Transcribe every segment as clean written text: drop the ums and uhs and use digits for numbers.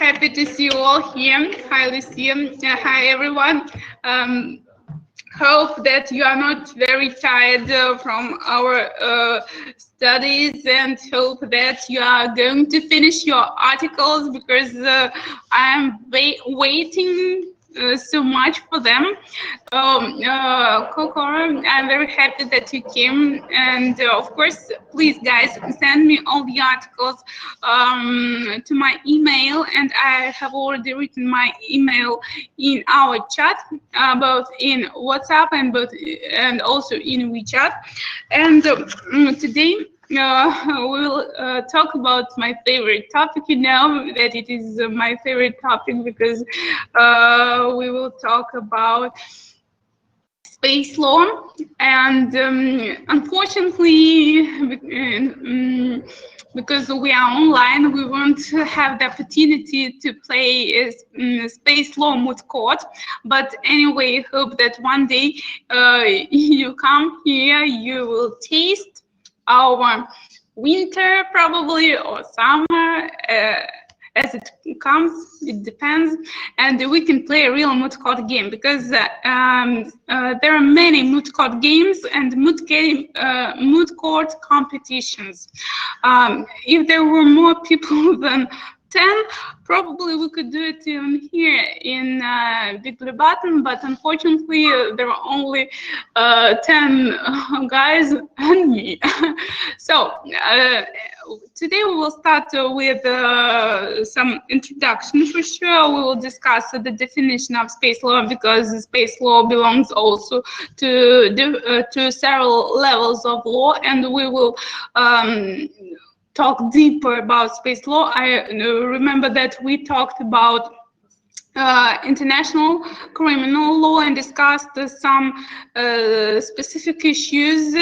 happy to see you all here. Hi, Lucia. Hi, everyone. Hope that you are not very tired from our studies, and hope that you are going to finish your articles, because I am waiting so much for them. Coco, I'm very happy that you came, and of course, please guys, send me all the articles to my email, and I have already written my email in our chat, both in WhatsApp and also in WeChat. And today we will talk about my favorite topic. You know that it is my favorite topic because we will talk about space law, and unfortunately, because we are online, we won't have the opportunity to play a space law moot court. But anyway, hope that one day you come here, you will taste our winter probably, or summer, as it comes, it depends, and we can play a real moot court game, because there are many moot court games and moot court competitions. If there were more people than 10, probably we could do it even here in Big Blue Button, but unfortunately there are only 10 guys and me. So today we will start with some introduction for sure. We will discuss the definition of space law, because space law belongs also to several levels of law, and we will talk deeper about space law. I remember that we talked about international criminal law and discussed some specific issues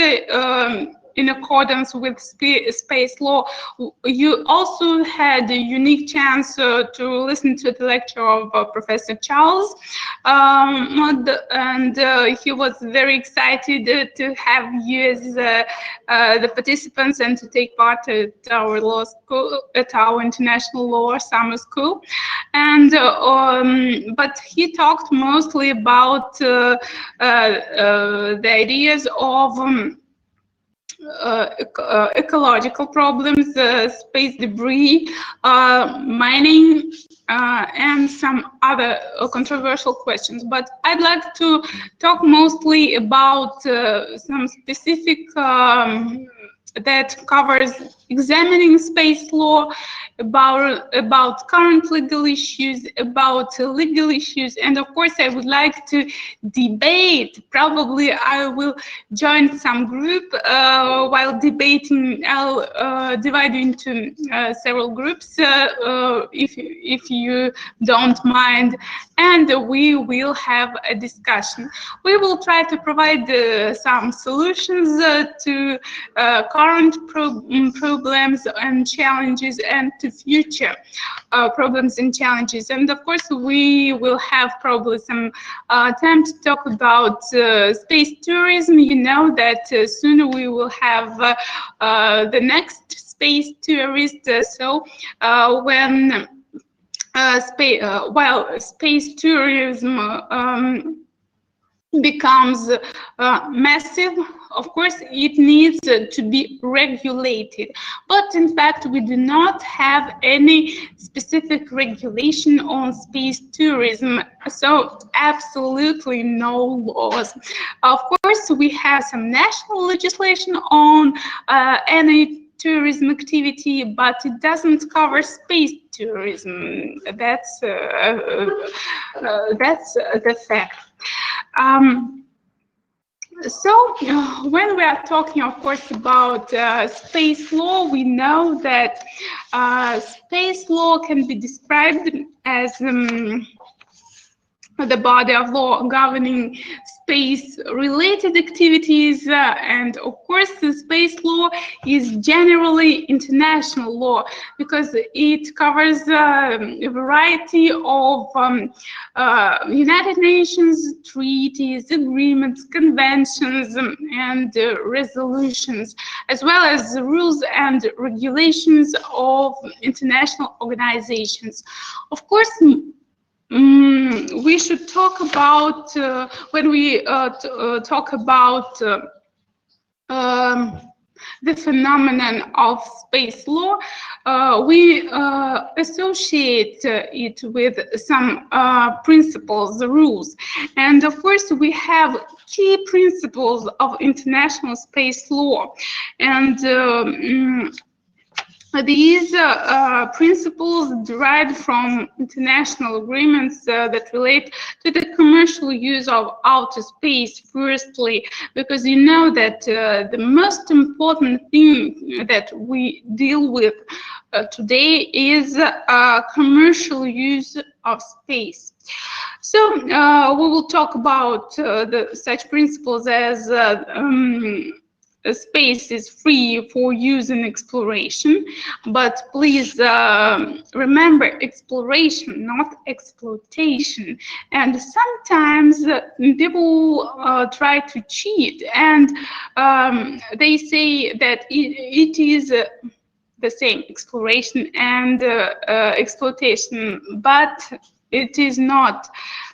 in accordance with space law. You also had a unique chance to listen to the lecture of Professor Charles, and he was very excited to have you as the participants and to take part at our law school, at our international law summer school. And but he talked mostly about the ideas of ecological problems, space debris, mining, and some other controversial questions. But I'd like to talk mostly about some specific that covers examining space law, about current legal issues, about legal issues, and of course I would like to debate. Probably I will join some group while debating. I'll divide into several groups if you don't mind, and we will have a discussion. We will try to provide some solutions to current problems and challenges, and to future problems and challenges. And of course, we will have probably some time to talk about space tourism. You know that soon we will have the next space tourist. So when while space tourism becomes massive, of course it needs to be regulated, but in fact we do not have any specific regulation on space tourism, so absolutely no laws. Of course we have some national legislation on any tourism activity, but it doesn't cover space tourism. That's the fact. So when we are talking, of course, about space law, we know that space law can be described as the body of law governing space-related activities, and of course the space law is generally international law, because it covers a variety of United Nations treaties, agreements, conventions, and resolutions. as well as the rules and regulations of international organizations. Of course, we should talk about, when we talk about um, the phenomenon of space law, we associate it with some principles, rules. And of course, we have key principles of international space law. And these principles derived from international agreements that relate to the commercial use of outer space, firstly, because you know that the most important thing that we deal with today is commercial use of space. So we will talk about such principles as space is free for use and exploration, but please remember exploration, not exploitation. And sometimes people try to cheat, and they say that it is the same, exploration and exploitation, but it is not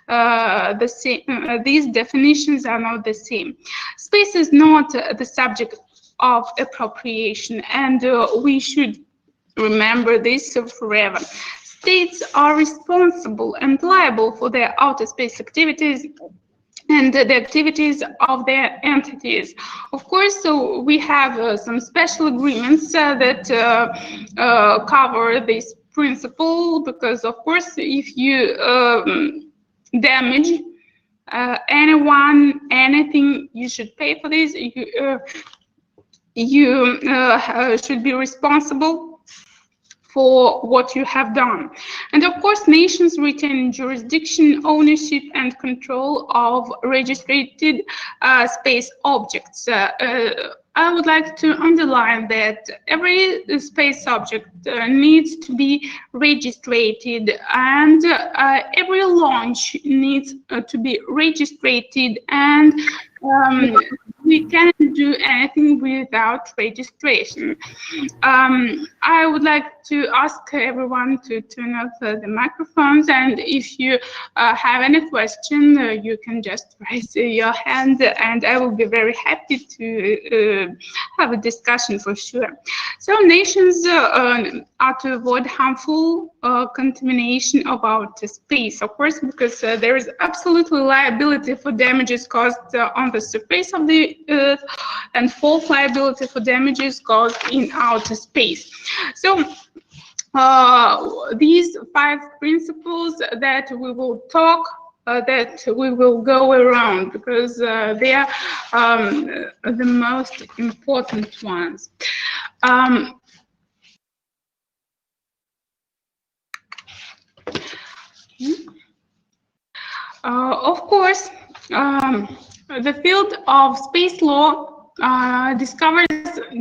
the same. These definitions are not the same. Space is not the subject of appropriation, and we should remember this forever. States are responsible and liable for their outer space activities and the activities of their entities. Of course, so we have some special agreements that cover this principle, because of course, if you damage anyone, anything, you should pay for this. You should be responsible for what you have done. And of course, nations retain jurisdiction, ownership, and control of registered space objects. I would like to underline that every space object needs to be registered, and every launch needs to be registered, and we cannot do anything without registration. I would like to ask everyone to turn off the microphones, and if you have any question, you can just raise your hand, and I will be very happy to have a discussion for sure. So nations are to avoid harmful contamination of outer space, of course, because there is absolutely liability for damages caused on the surface of the Earth, and false liability for damages caused in outer space. So these 5 principles that we will talk, that we will go around, because they are the most important ones. Of course, the field of space law discovers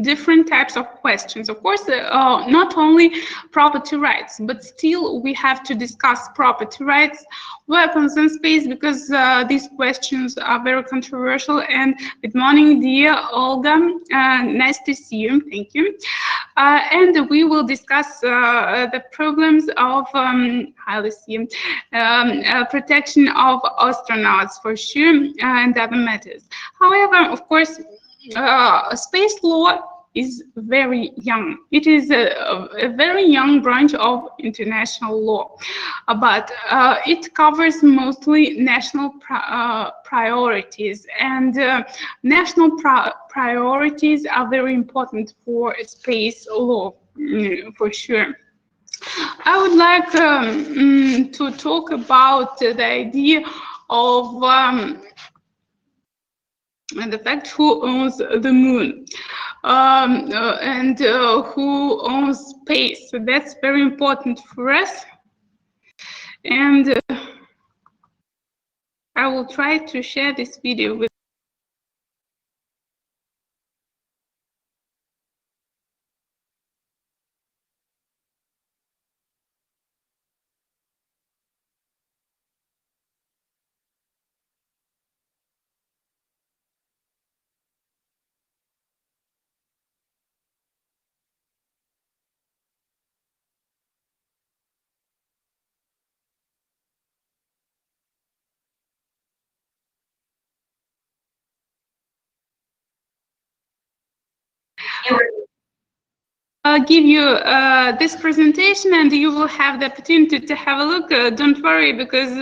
different types of questions. Of course, not only property rights, but still we have to discuss property rights, weapons in space, because these questions are very controversial. And good morning, dear Olga. Nice to see you. Thank you. And we will discuss the problems of protection of astronauts for sure, and other matters. However, of course, space law is very young. It is a very young branch of international law, but it covers mostly national priorities, and national priorities are very important for space law, for sure. I would like to talk about the idea of and the fact who owns the moon, and who owns space. So that's very important for us. And I will try to share this video with give you this presentation, and you will have the opportunity to have a look. Don't worry, because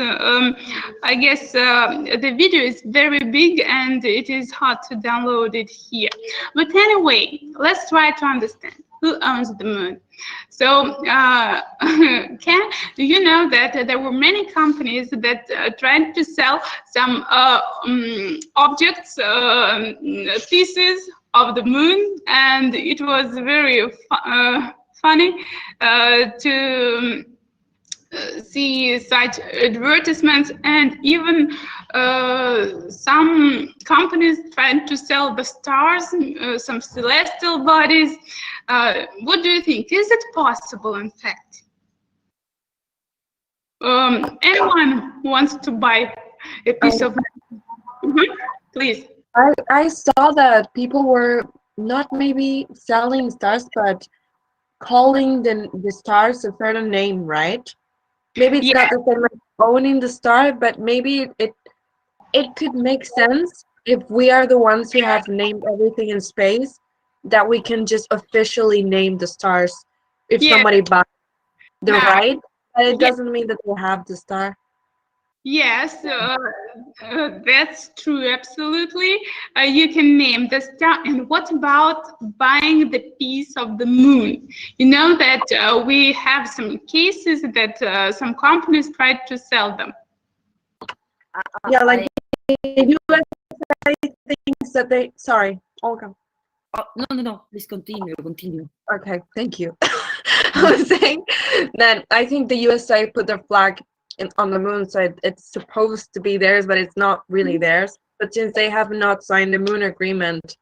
I guess the video is very big and it is hard to download it here. But anyway, let's try to understand who owns the moon. So, do you know that there were many companies that tried to sell some objects, pieces of the moon, and it was very funny to see such advertisements, and even some companies trying to sell the stars, some celestial bodies. What do you think? Is it possible, in fact? Anyone who wants to buy a piece of please. I saw that people were not maybe selling stars, but calling the stars a certain name, right? Maybe it's not the same like owning the star, but maybe it could make sense if we are the ones who have named everything in space, that we can just officially name the stars if somebody buys the right, but it doesn't mean that they have the star. Yes, that's true, absolutely. You can name the star. And what about buying the piece of the moon? You know that we have some cases that some companies tried to sell them. Yeah, like the USA thinks that they, sorry, Olga. No, please continue. Okay, thank you. I was saying that I think the USA put their flag on the moon, so it's supposed to be theirs, but it's not really theirs. But since they have not signed the moon agreement,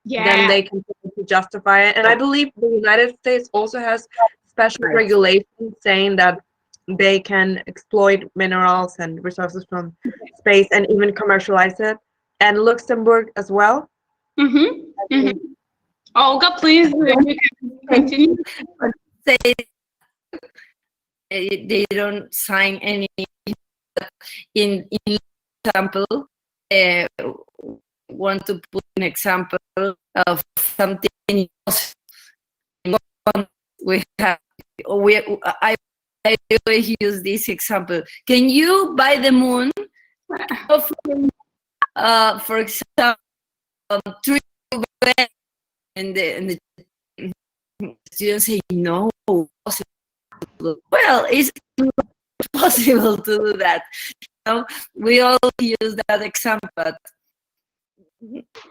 then they can justify it. And I believe the United States also has special regulations saying that they can exploit minerals and resources from space and even commercialize it. And Luxembourg as well. Olga, please, you can continue. They don't sign any. In example, want to put an example of something else. I always use this example. Can you buy the moon? For example, 3 and the students say no. Well, it's possible to do that. So we all use that example, but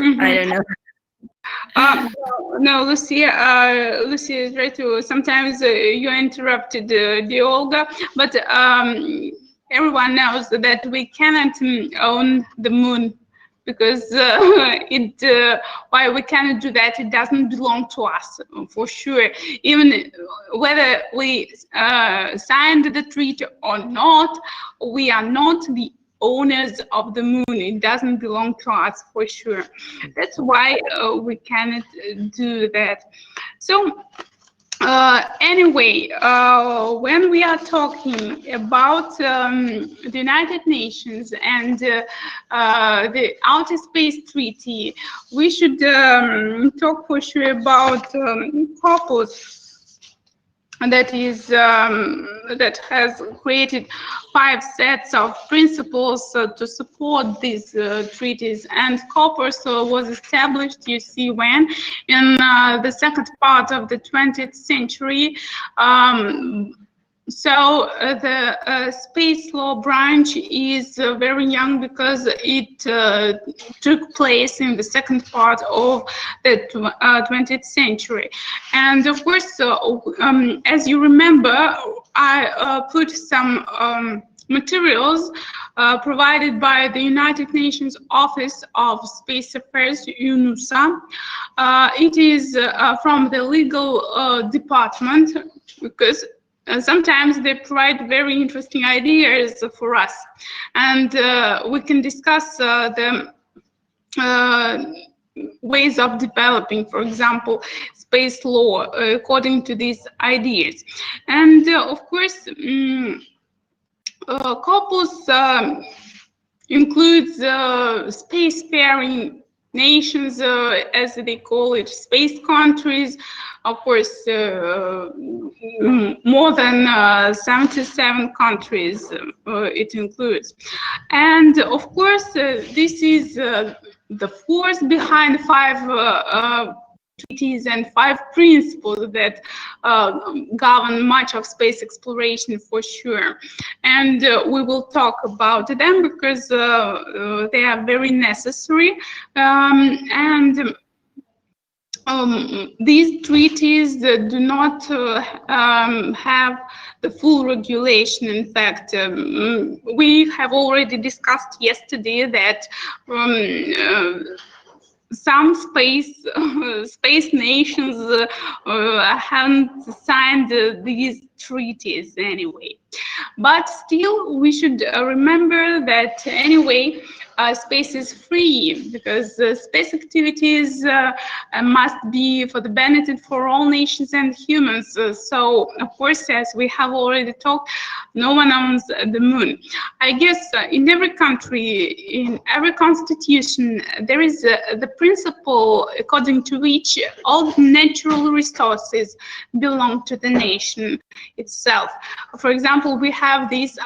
I don't know. No, Lucy is right too. Sometimes you interrupted the Olga, but everyone knows that we cannot own the moon, because why we cannot do that? It doesn't belong to us, for sure. Even whether we signed the treaty or not, we are not the owners of the moon. It doesn't belong to us, for sure. That's why we cannot do that. So anyway, when we are talking about the United Nations and the Outer Space Treaty, we should talk for sure about corpus. That is that has created 5 sets of principles to support these treaties, and corpus was established, you see, when in the second part of the 20th century. So the space law branch is very young, because it took place in the second part of the 20th century. And of course, as you remember, I put some materials provided by the United Nations Office of Space Affairs, UNUSA. It is from the legal department, because sometimes they provide very interesting ideas for us, and we can discuss the ways of developing, for example, space law according to these ideas. And of course, corpus includes spacefaring nations, as they call it, space countries. Of course, more than 77 countries it includes. And of course, this is the force behind 5 treaties and 5 principles that govern much of space exploration, for sure. And we will talk about them because they are very necessary. These treaties do not have the full regulation. In fact, we have already discussed yesterday that some space nations haven't signed these treaties anyway. But still, we should remember that anyway, space is free, because space activities must be for the benefit for all nations and humans. So, of course, as we have already talked, no one owns the moon. I guess in every country, in every constitution, there is the principle according to which all natural resources belong to the nation itself. For example, we have this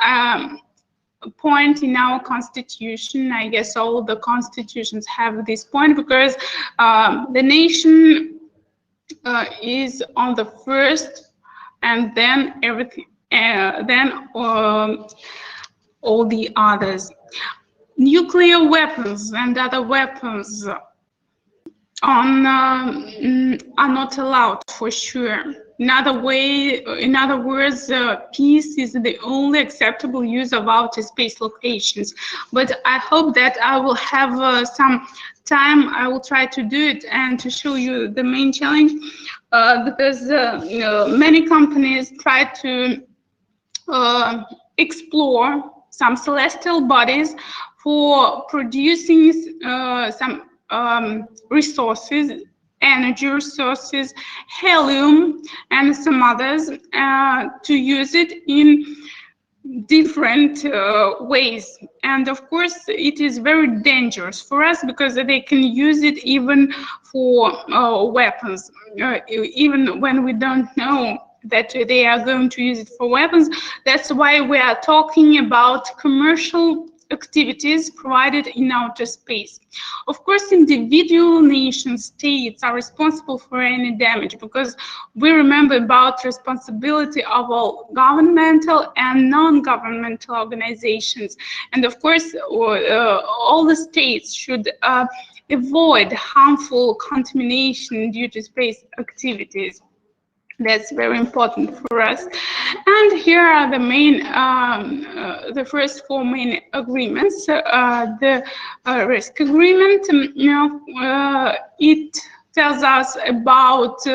point in our constitution. I guess all the constitutions have this point, because the nation is on the first, and then everything, then all the others. Nuclear weapons and other weapons are not allowed, for sure. In other words, peace is the only acceptable use of outer space locations. But I hope that I will have some time. I will try to do it and to show you the main challenge, because many companies try to explore some celestial bodies for producing some resources, energy resources, helium, and some others, to use it in different ways. And of course, it is very dangerous for us, because they can use it even for weapons, even when we don't know that they are going to use it for weapons. That's why we are talking about commercial activities provided in outer space. Of course, individual nation states are responsible for any damage, because we remember about responsibility of all governmental and non-governmental organizations. And of course, all the states should avoid harmful contamination due to space activities. That's very important for us. And here are the main, the first 4 main agreements. The risk agreement, it tells us about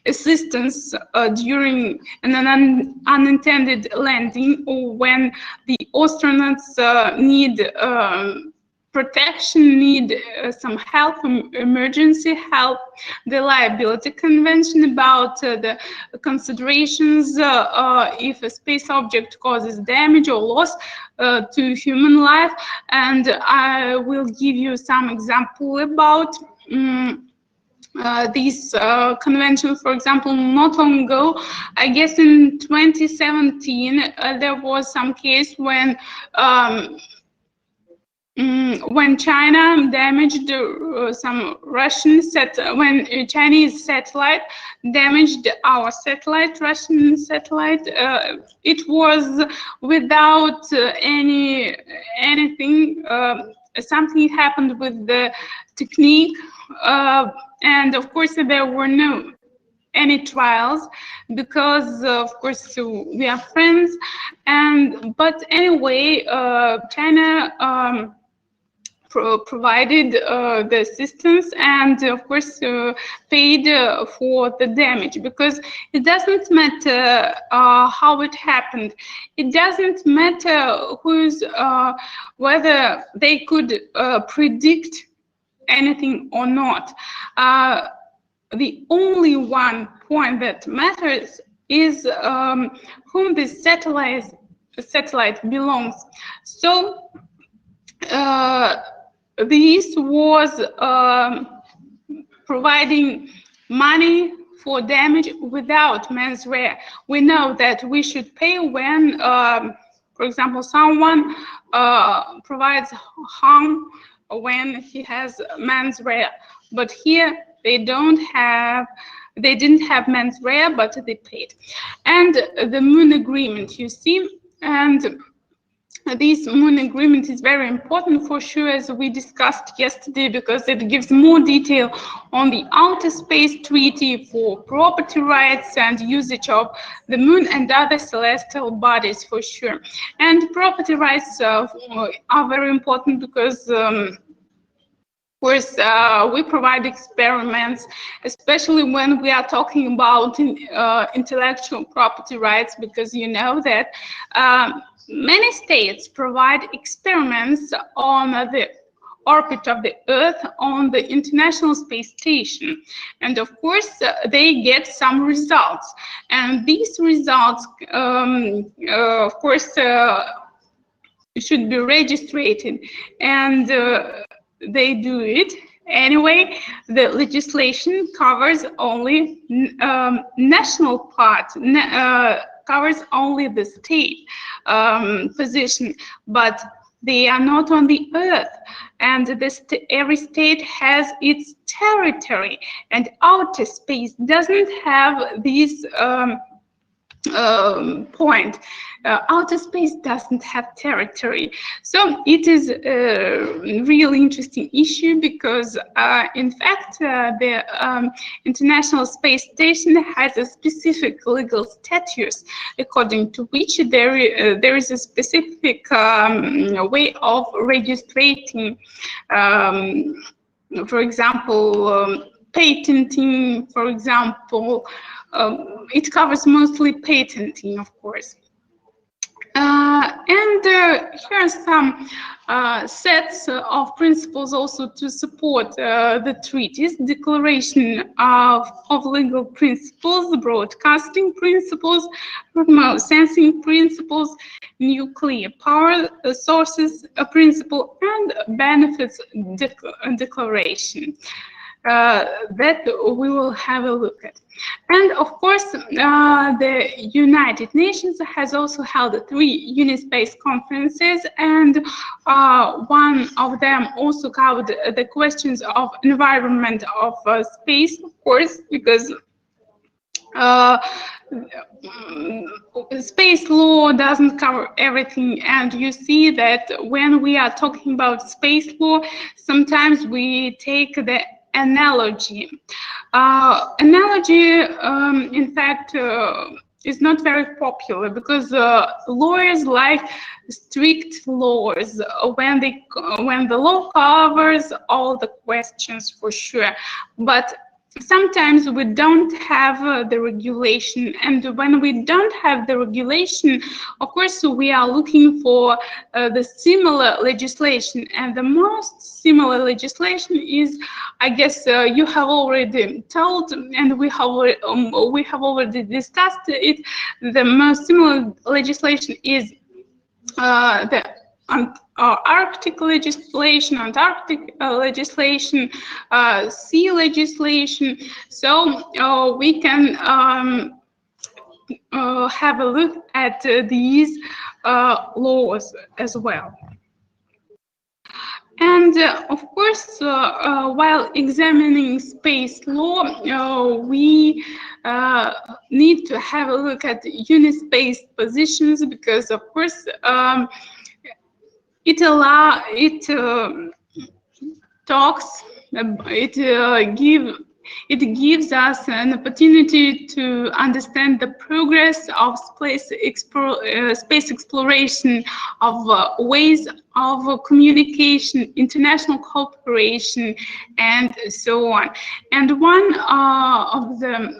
assistance during an unintended landing, or when the astronauts need protection, need some help, emergency help. The Liability Convention about the considerations if a space object causes damage or loss to human life. And I will give you some example about this convention. For example, not long ago, I guess in 2017, there was some case when China damaged some Russian when a Chinese satellite damaged our satellite, Russian satellite. It was without anything. Something happened with the technique, and of course there were no any trials, because of course we are friends. But anyway, China provided the assistance, and of course paid for the damage, because it doesn't matter how it happened. It doesn't matter whether they could predict anything or not. The only one point that matters is whom this satellite belongs. So this was providing money for damage without mens rea. We know that we should pay when, for example, someone provides harm when he has mens rea. But here they didn't have mens rea, but they paid. And the Moon Agreement, you see, and this Moon Agreement is very important for sure, as we discussed yesterday, because it gives more detail on the Outer Space Treaty for property rights and usage of the Moon and other celestial bodies for sure. And property rights are very important because of course, we provide experiments, especially when we are talking about intellectual property rights, because you know that many states provide experiments on the orbit of the Earth on the International Space Station. And of course, they get some results. And these results, of course, should be registered. And they do it. Anyway, the legislation covers only national part, covers only the state position, but they are not on the Earth. And every state has its territory, and outer space doesn't have this point. Outer space doesn't have territory. So it is a really interesting issue because, in fact, the International Space Station has a specific legal status, according to which there is a specific way of registering, for example, patenting, for example. It covers mostly patenting, of course. And here are some sets of principles also to support the treaties: declaration of legal principles, broadcasting principles, remote sensing principles, nuclear power sources principle, and benefits declaration. That we will have a look at. And of course, the United Nations has also held 3 Unispace conferences, and one of them also covered the questions of environment of space, of course, because space law doesn't cover everything, and you see that when we are talking about space law, sometimes we take the analogy. Analogy, in fact, is not very popular because lawyers like strict laws when the law covers all the questions for sure. But sometimes we don't have the regulation, and when we don't have the regulation, of course, we are looking for the similar legislation, and the most similar legislation is, I guess, you have already told, and we have already discussed it. The most similar legislation is the Arctic legislation, Antarctic legislation, sea legislation. So we can have a look at these laws as well. And of course, while examining space law, we need to have a look at unispace positions, because of course it gives us an opportunity to understand the progress of space exploration, of ways of communication, international cooperation, and so on. And one of the,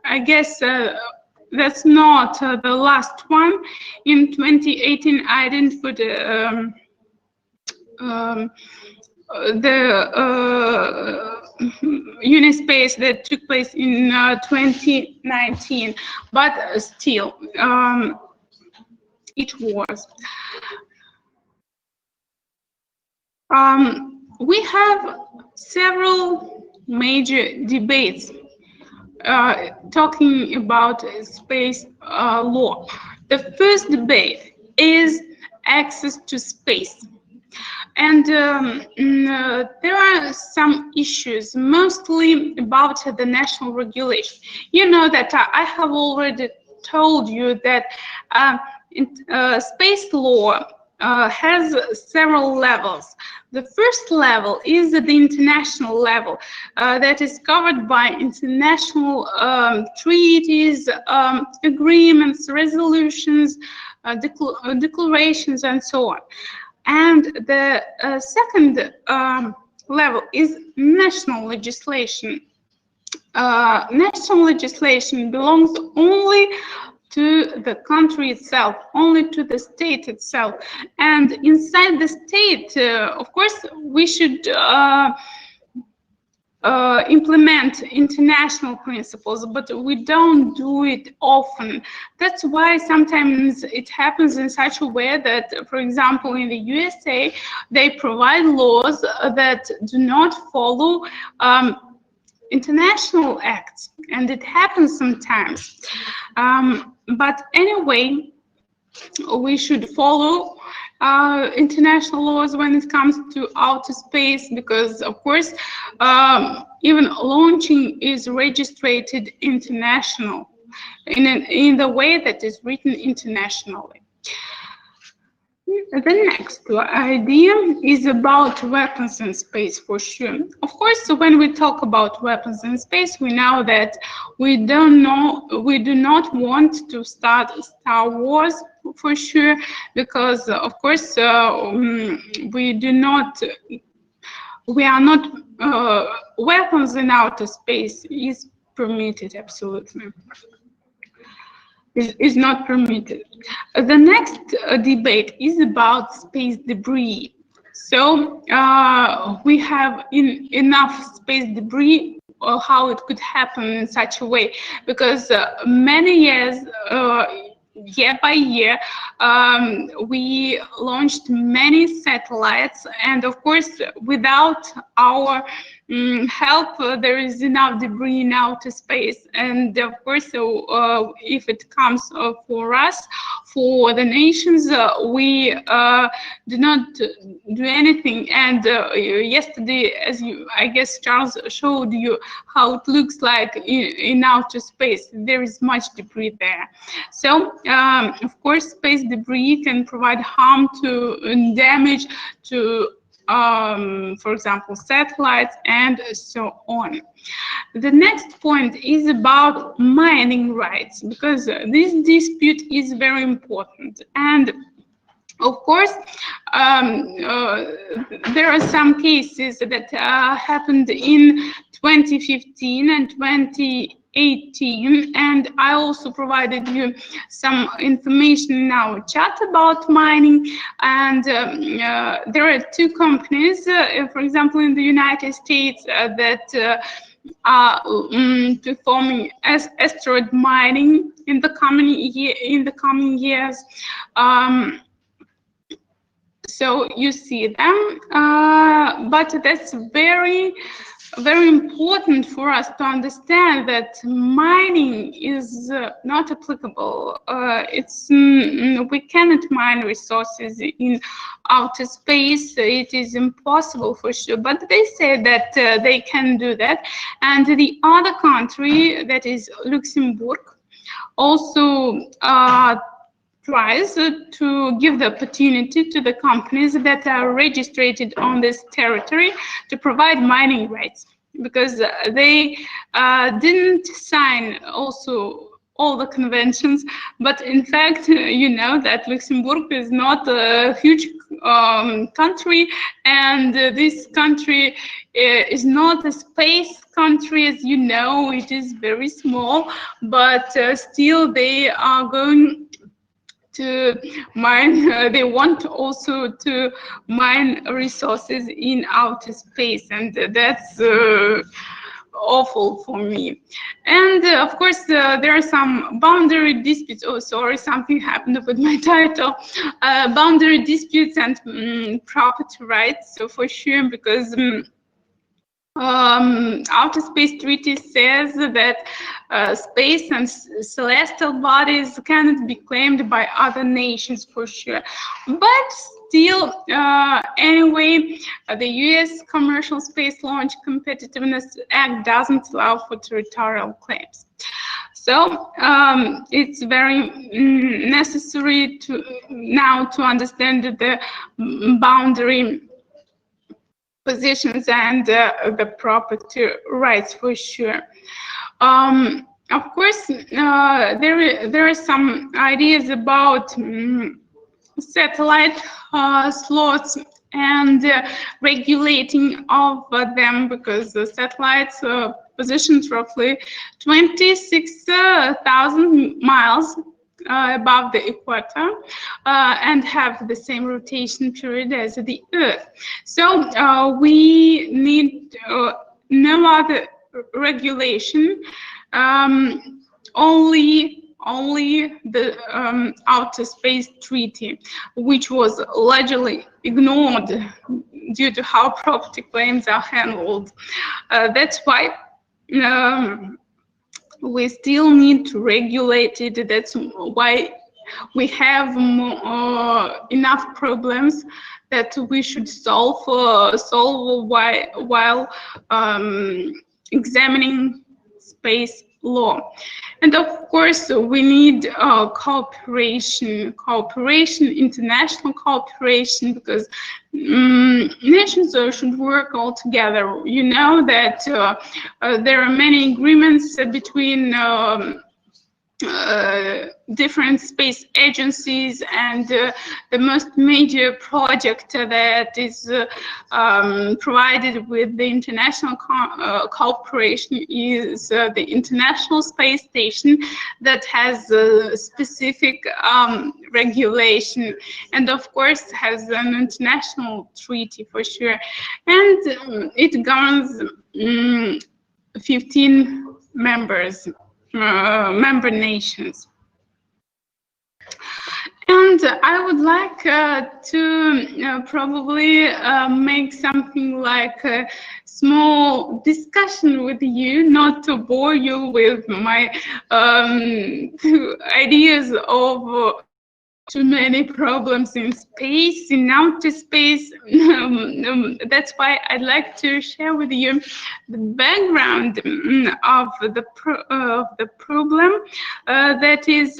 I guess, that's not the last one. In 2018, I didn't put the Unispace that took place in 2019, but still, it was. We have several major debates talking about space law. The first debate is access to space. And there are some issues, mostly about the national regulation. You know that I have already told you that space law has several levels. The first level is the international level that is covered by international treaties, agreements, resolutions, declarations, and so on. And the second level is national legislation. National legislation belongs only to the country itself, only to the state itself. And inside the state, of course, we should implement international principles, but we don't do it often. That's why sometimes it happens in such a way that, for example, in the USA, they provide laws that do not follow international acts, and it happens sometimes. But anyway, we should follow international laws when it comes to outer space, because of course even launching is registered international in the way that is written internationally. The next idea is about weapons in space, for sure. Of course, when we talk about weapons in space, we know that we do not want to start Star Wars, for sure, because of course we are not weapons in outer space is permitted, absolutely. Is not permitted. The next debate is about space debris. So we have enough space debris, or how it could happen in such a way, because many years, year by year, we launched many satellites, and of course, without our help, there is enough debris in outer space. And of course, if it comes for us, for the nations, we do not do anything. And yesterday, as I guess Charles showed you how it looks like in outer space, there is much debris there. So of course, space debris can provide harm to and damage to for example, satellites, and so on. The next point is about mining rights, because this dispute is very important. And of course, there are some cases that happened in 2015 and 2018, and I also provided you some information in our chat about mining. And there are two companies, for example, in the United States that are performing asteroid mining in the coming years. So you see them, but that's very important for us to understand that mining is not applicable. We cannot mine resources in outer space. It is impossible, for sure. But they say that they can do that. And the other country, that is Luxembourg, also tries to give the opportunity to the companies that are registered on this territory to provide mining rights, because they didn't sign also all the conventions. But in fact, you know that Luxembourg is not a huge country, and this country is not a space country, as you know. It is very small, but still they are going to mine, they want also to mine resources in outer space, and that's awful for me. And of course, there are some boundary disputes. Oh, sorry, something happened with my title. Boundary disputes and property rights. So for sure, because Outer Space Treaty says that space and celestial bodies cannot be claimed by other nations for sure. But still, anyway, the U.S. Commercial Space Launch Competitiveness Act doesn't allow for territorial claims. So it's very necessary to now to understand the boundary positions and the property rights for sure. Of course, there are some ideas about satellite slots and regulating of them, because the satellites positions roughly 26,000 miles above the equator and have the same rotation period as the Earth. So we need no other regulation, only the Outer Space Treaty, which was largely ignored due to how property claims are handled. That's why we still need to regulate it. That's why we have enough problems that we should solve while examining space law. And of course, we need cooperation, international cooperation, because nations should work all together. You know that there are many agreements between different space agencies, and the most major project that is provided with the international cooperation is the International Space Station, that has a specific regulation, and of course has an international treaty for sure, and it governs 15 member nations. And I would like to probably make something like a small discussion with you, not to bore you with my ideas of too many problems in space, in outer space. That's why I'd like to share with you the background of the problem that is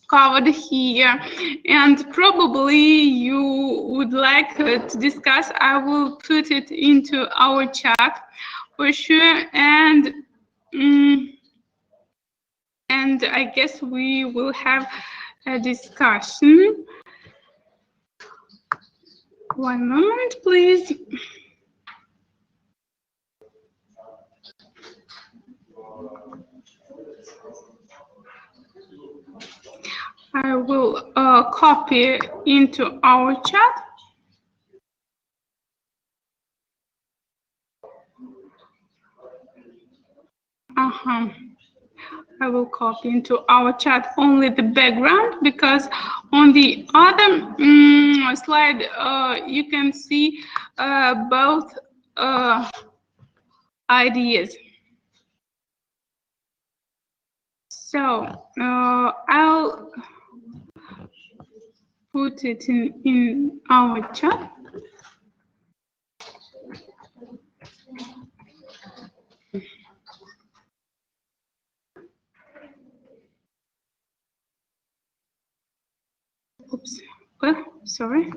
covered here, and probably you would like to discuss. I will put it into our chat for sure, and I guess we will have a discussion. One moment, please. I will copy into our chat. I will copy into our chat only the background, because on the other slide you can see both ideas. So I'll put it in our chat. Oops. Sorry.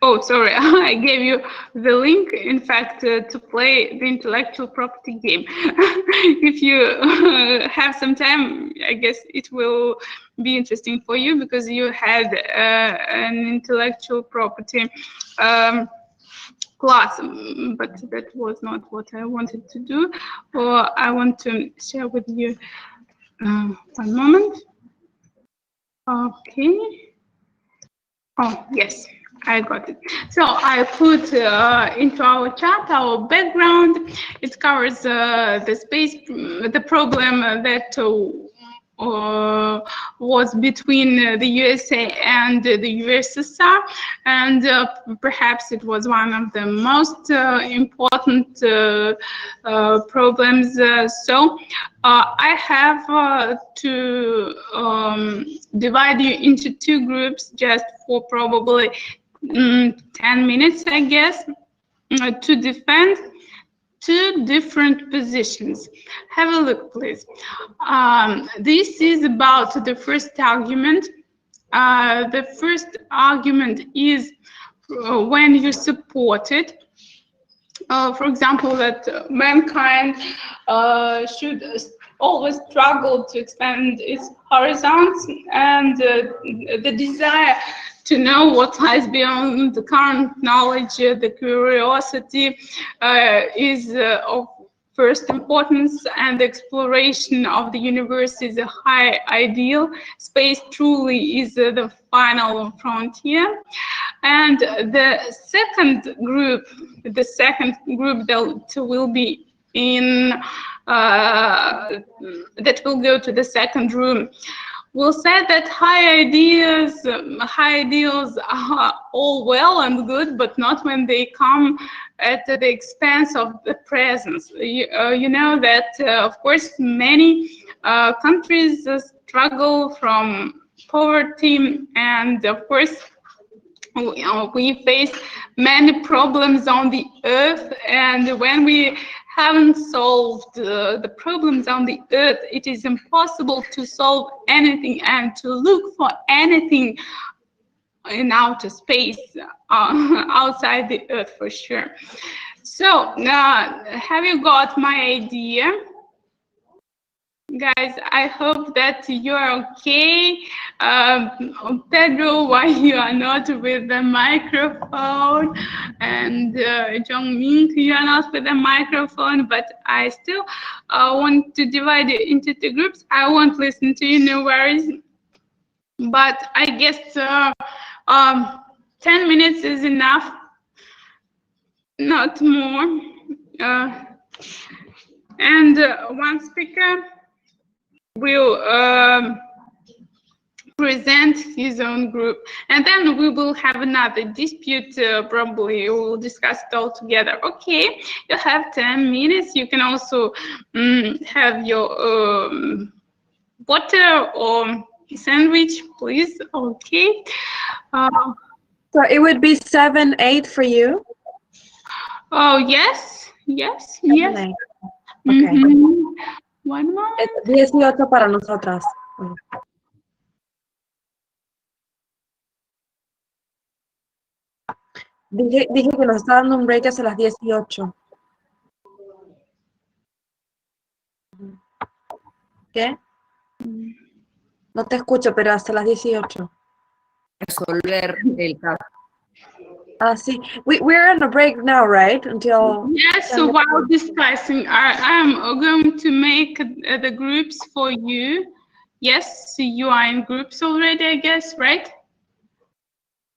Oh, sorry. I gave you the link, in fact, to play the intellectual property game. If you have some time, I guess it will be interesting for you, because you had an intellectual property class, but that was not what I wanted to do. Or I want to share with you. One moment. Okay. Oh, yes. I got it. So I put into our chat our background. It covers the space, the problem that was between the USA and the USSR, and perhaps it was one of the most important problems. So I have to divide you into two groups just for probably 10 minutes, I guess, to defend two different positions. Have a look, please. This is about the first argument. The first argument is when you support it. For example, that mankind should always struggle to expand its horizons, and the desire to know what lies beyond the current knowledge, the curiosity is of first importance, and the exploration of the universe is a high ideal. Space truly is the final frontier. And the second group that will be in that will go to the second room will say that high ideals are all well and good, but not when they come at the expense of the presence. You know that, of course, many countries struggle from poverty, and of course, we face many problems on the earth, and when we haven't solved the problems on the earth, it is impossible to solve anything and to look for anything in outer space, outside the earth for sure. So have you got my idea? Guys, I hope that you're okay. Pedro, why you are not with the microphone? And Jongmin, you are not with the microphone, but I still want to divide it into two groups. I won't listen to you, no worries. But I guess 10 minutes is enough, not more. And one speaker will present his own group, and then we will have another dispute. Probably we will discuss it all together. Okay, you have 10 minutes. You can also have your water or sandwich, please. Okay. So it would be 7, 8 for you? Oh, yes, yes, 7, yes. 8. Okay. One more. 18 para nosotras. Dije que nos está dando un break hasta las 18. ¿Qué? No te escucho, pero hasta las 18. Resolver el caso. Sí. We're on a break now, right? Until... Yes, so while discussing, I am going to make the groups for you. Yes, you are in groups already, I guess, right?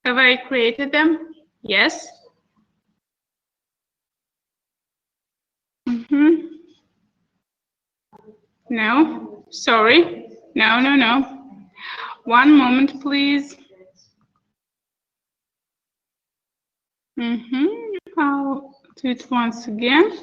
Have I created them? Yes. No, sorry. No. One moment, please. I'll do it once again.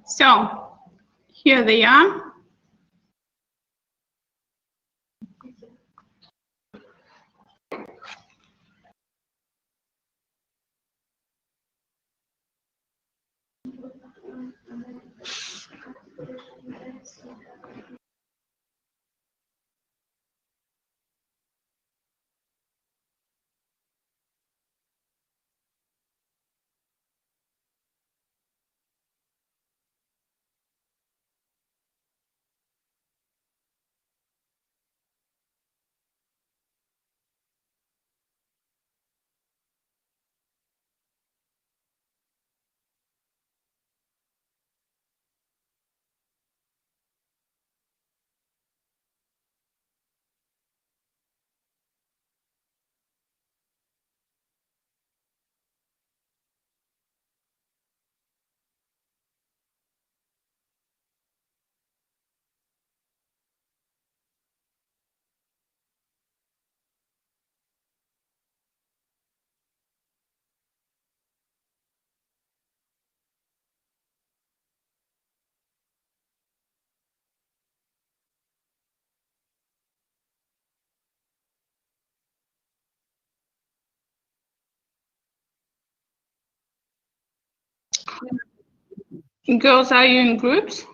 So here they are. Girls, are you in groups?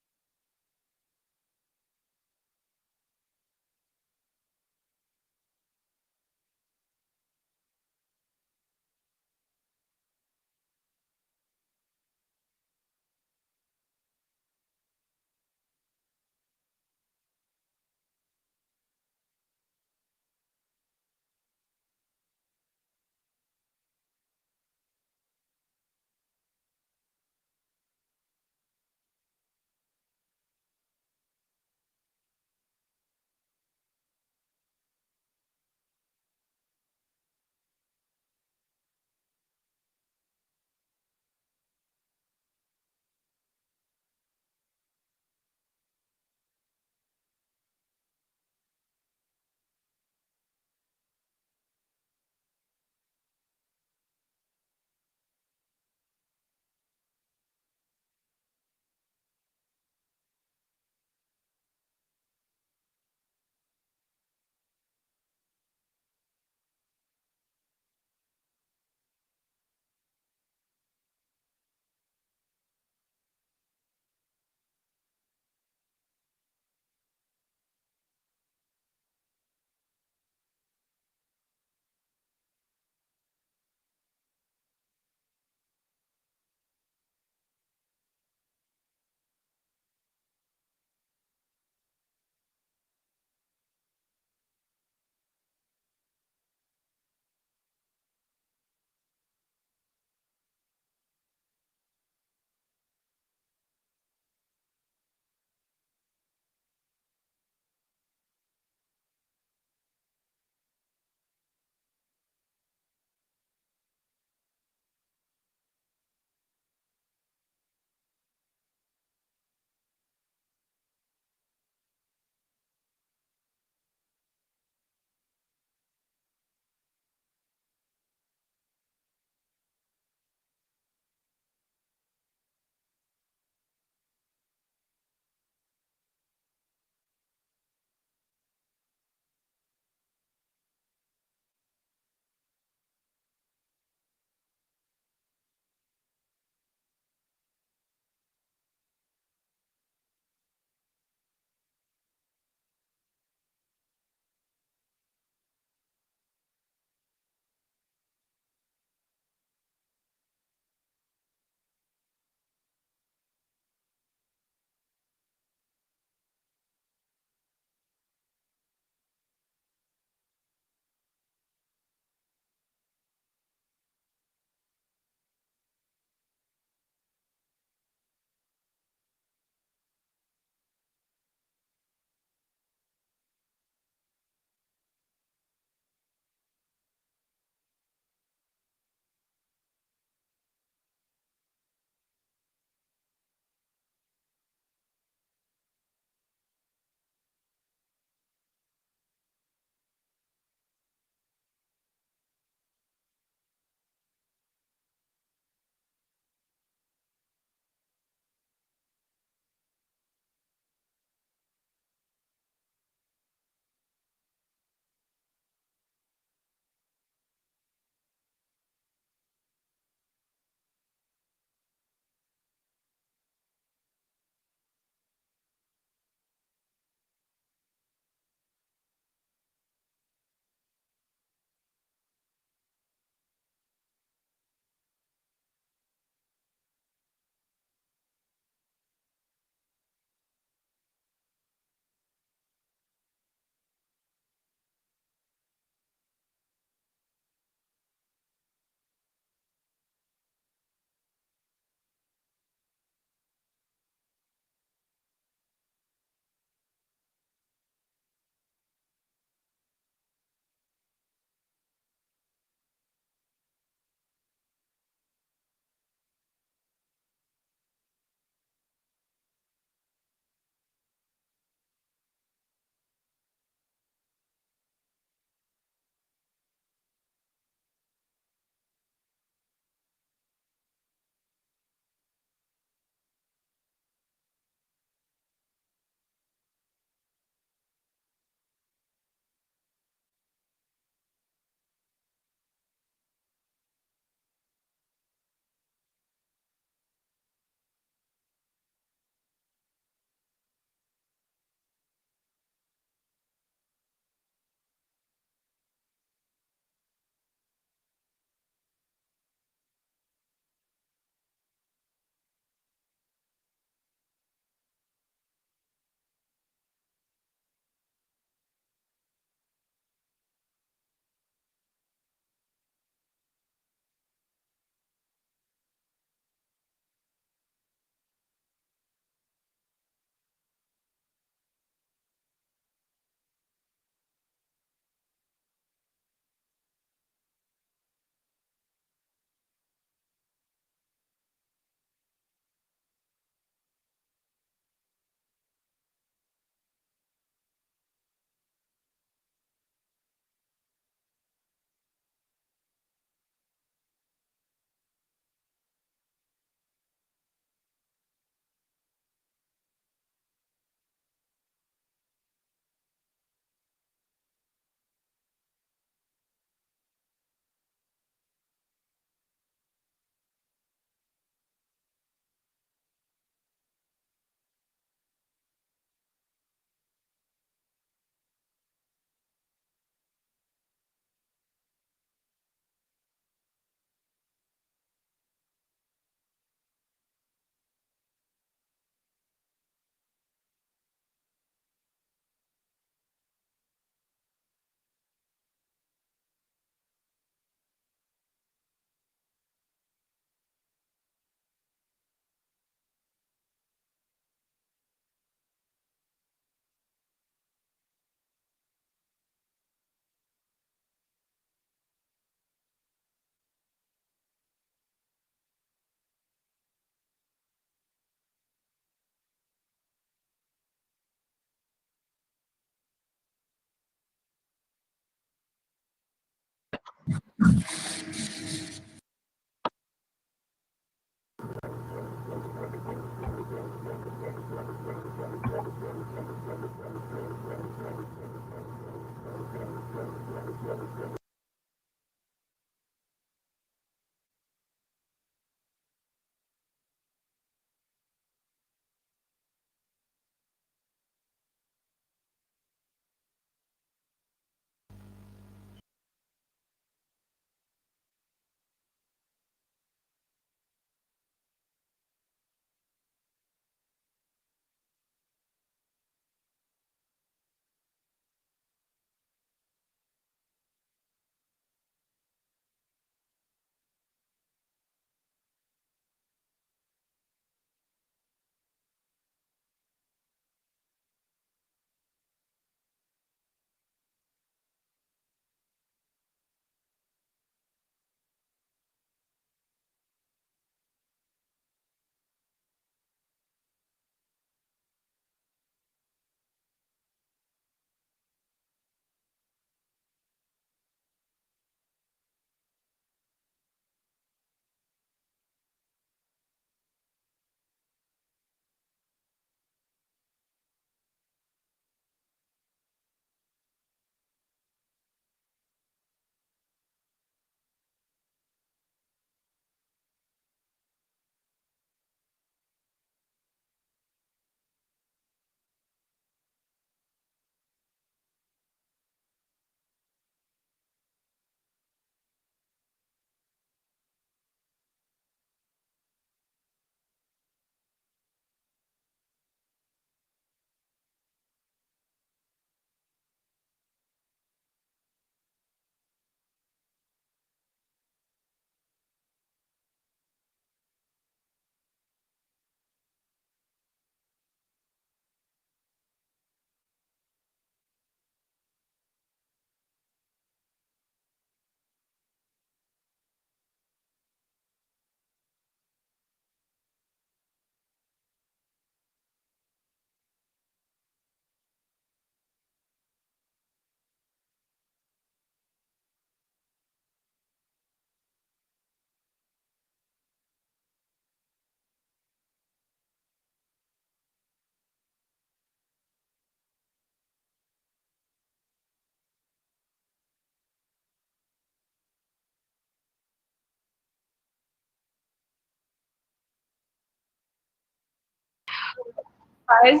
Guys,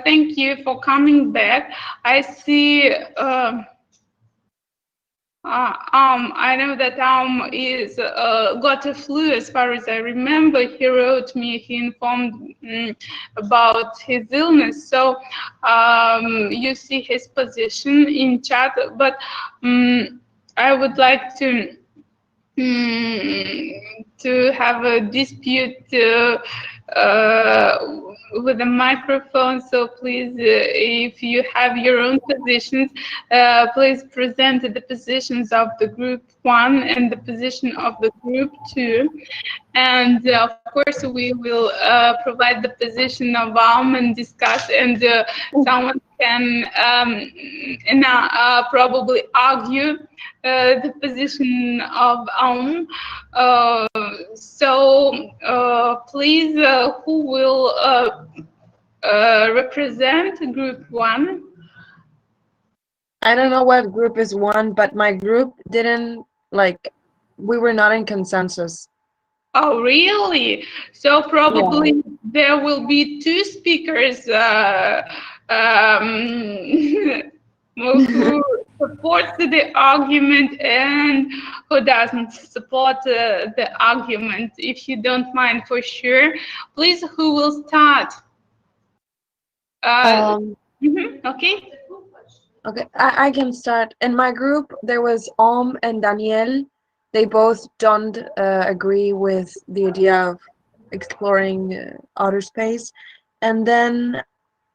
thank you for coming back. I see. I know that is got a flu as far as I remember. He wrote me, he informed about his illness. So you see his position in chat, but I would like to have a dispute with the microphone. So please, if you have your own positions, please present the positions of the group 1 and the position of the group 2. And of course, we will provide the position of and discuss, and someone can probably argue the position of so please, who will represent group 1? I don't know what group is 1, but my group didn't, we were not in consensus. Oh, really? So probably there will be 2 speakers who supports the argument and who doesn't support the argument. If you don't mind, for sure. Please, who will start? Okay. Okay, I can start. In my group, there was and Daniel. They both don't agree with the idea of exploring outer space. And then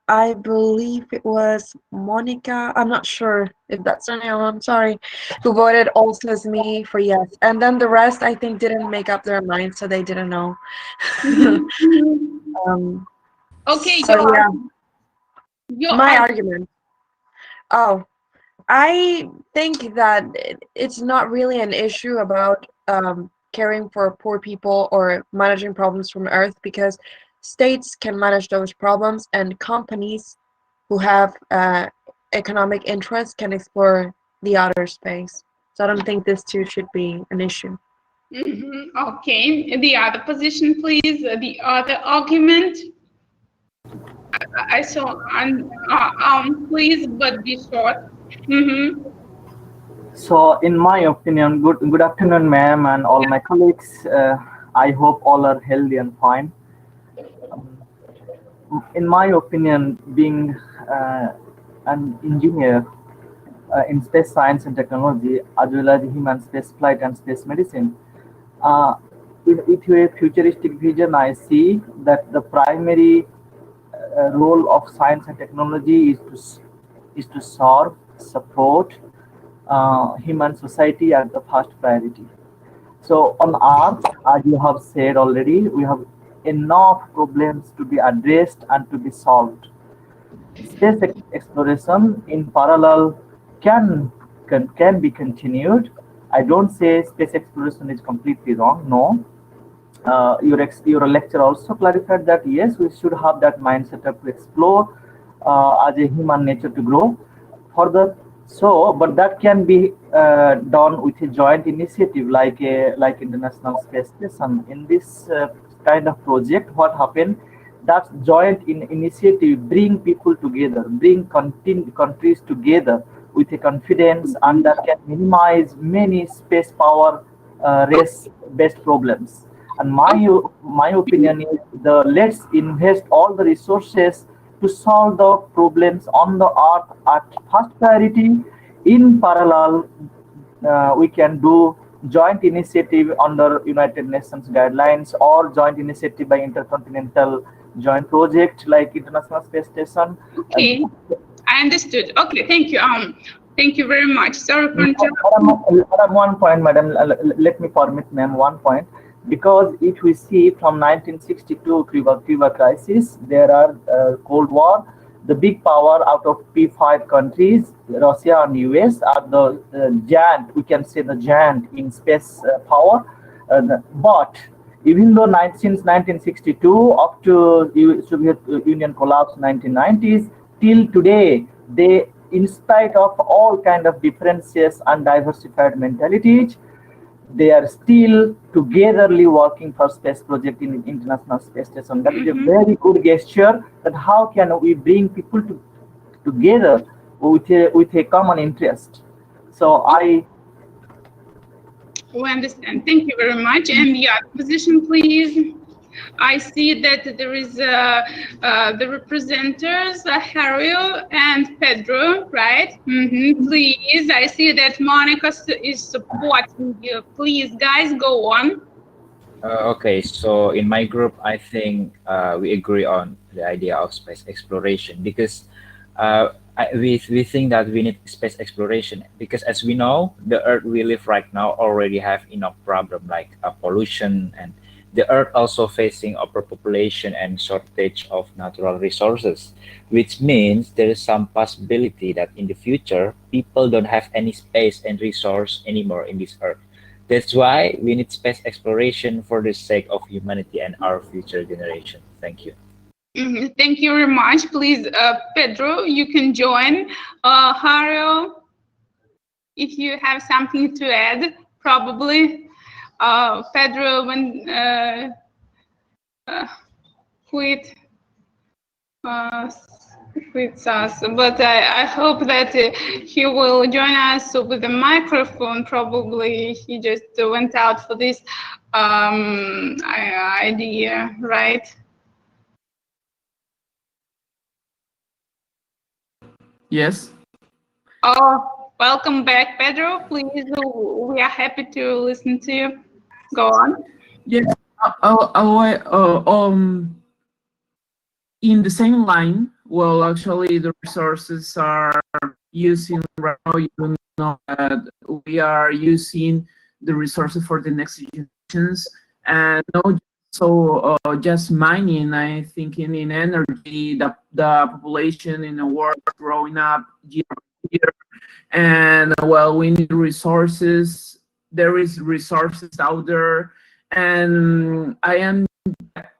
I believe it was Monica. I'm not sure if that's her name. I'm sorry. Who voted also as me for yes. And then the rest, I think, didn't make up their mind, so they didn't know. Okay. So yeah, my argument. Oh, I think that it's not really an issue about caring for poor people or managing problems from Earth, because states can manage those problems, and companies who have economic interests can explore the outer space. So I don't think this too should be an issue. Okay, the other position, please. The other argument. I saw, please, but be short. So, in my opinion, good afternoon, ma'am, and all my colleagues. I hope all are healthy and fine. In my opinion, being an engineer in space science and technology, as well as human space flight and space medicine, with a futuristic vision, I see that the primary role of science and technology is to serve, support human society as the first priority. So on Earth, as you have said already, we have enough problems to be addressed and to be solved. Space exploration in parallel can be continued. I don't say space exploration is completely wrong. No, your lecture also clarified that yes, we should have that mindset to explore as a human nature to grow further. So, but that can be done with a joint initiative like International Space Station. In this kind of project, what happened? That joint initiative bring people together, bring countries together with a confidence, and that can minimize many space power race-based problems. And my opinion is let's invest all the resources to solve the problems on the Earth at first priority. In parallel, we can do joint initiative under United Nations guidelines or joint initiative by intercontinental joint project like International Space Station. Okay, I understood. Okay, thank you. Thank you very much. Sorry for Madam, one point, madam. Let me permit, ma'am, one point. Because if we see from 1962 Cuba crisis, there are Cold War. The big power out of P5 countries, Russia and US, are the giant. We can say the giant in space power. But even though since 1962 up to Soviet Union collapse 1990s till today, they, in spite of all kind of differences and diversified mentalities, they are still togetherly working for space project in International Space Station. That is a very good gesture. That how can we bring people together with a common interest? So we understand. Thank you very much. And the other position, please. I see that there is the representatives, Harriel and Pedro, right? Please, I see that Monica is supporting you. Please, guys, go on. Okay, so in my group, I think we agree on the idea of space exploration because we think that we need space exploration because as we know, the Earth we live right now already have enough problem like pollution, and the Earth also facing overpopulation and shortage of natural resources, which means there is some possibility that in the future people don't have any space and resource anymore in this Earth. That's why we need space exploration for the sake of humanity and our future generation. Thank you. Thank you very much. Please, Pedro, you can join. Hario, if you have something to add, probably. Pedro, when quit us, but I hope that he will join us with the microphone. Probably he just went out for this idea, right? Yes. Oh, welcome back, Pedro. Please, we are happy to listen to you. Go on. Yes. In the same line, well, actually, the resources are using right now. You know that we are using the resources for the next generations, and not so just mining. I think in energy, the population in the world is growing up year by year, and well, we need resources. There is resources out there, and I am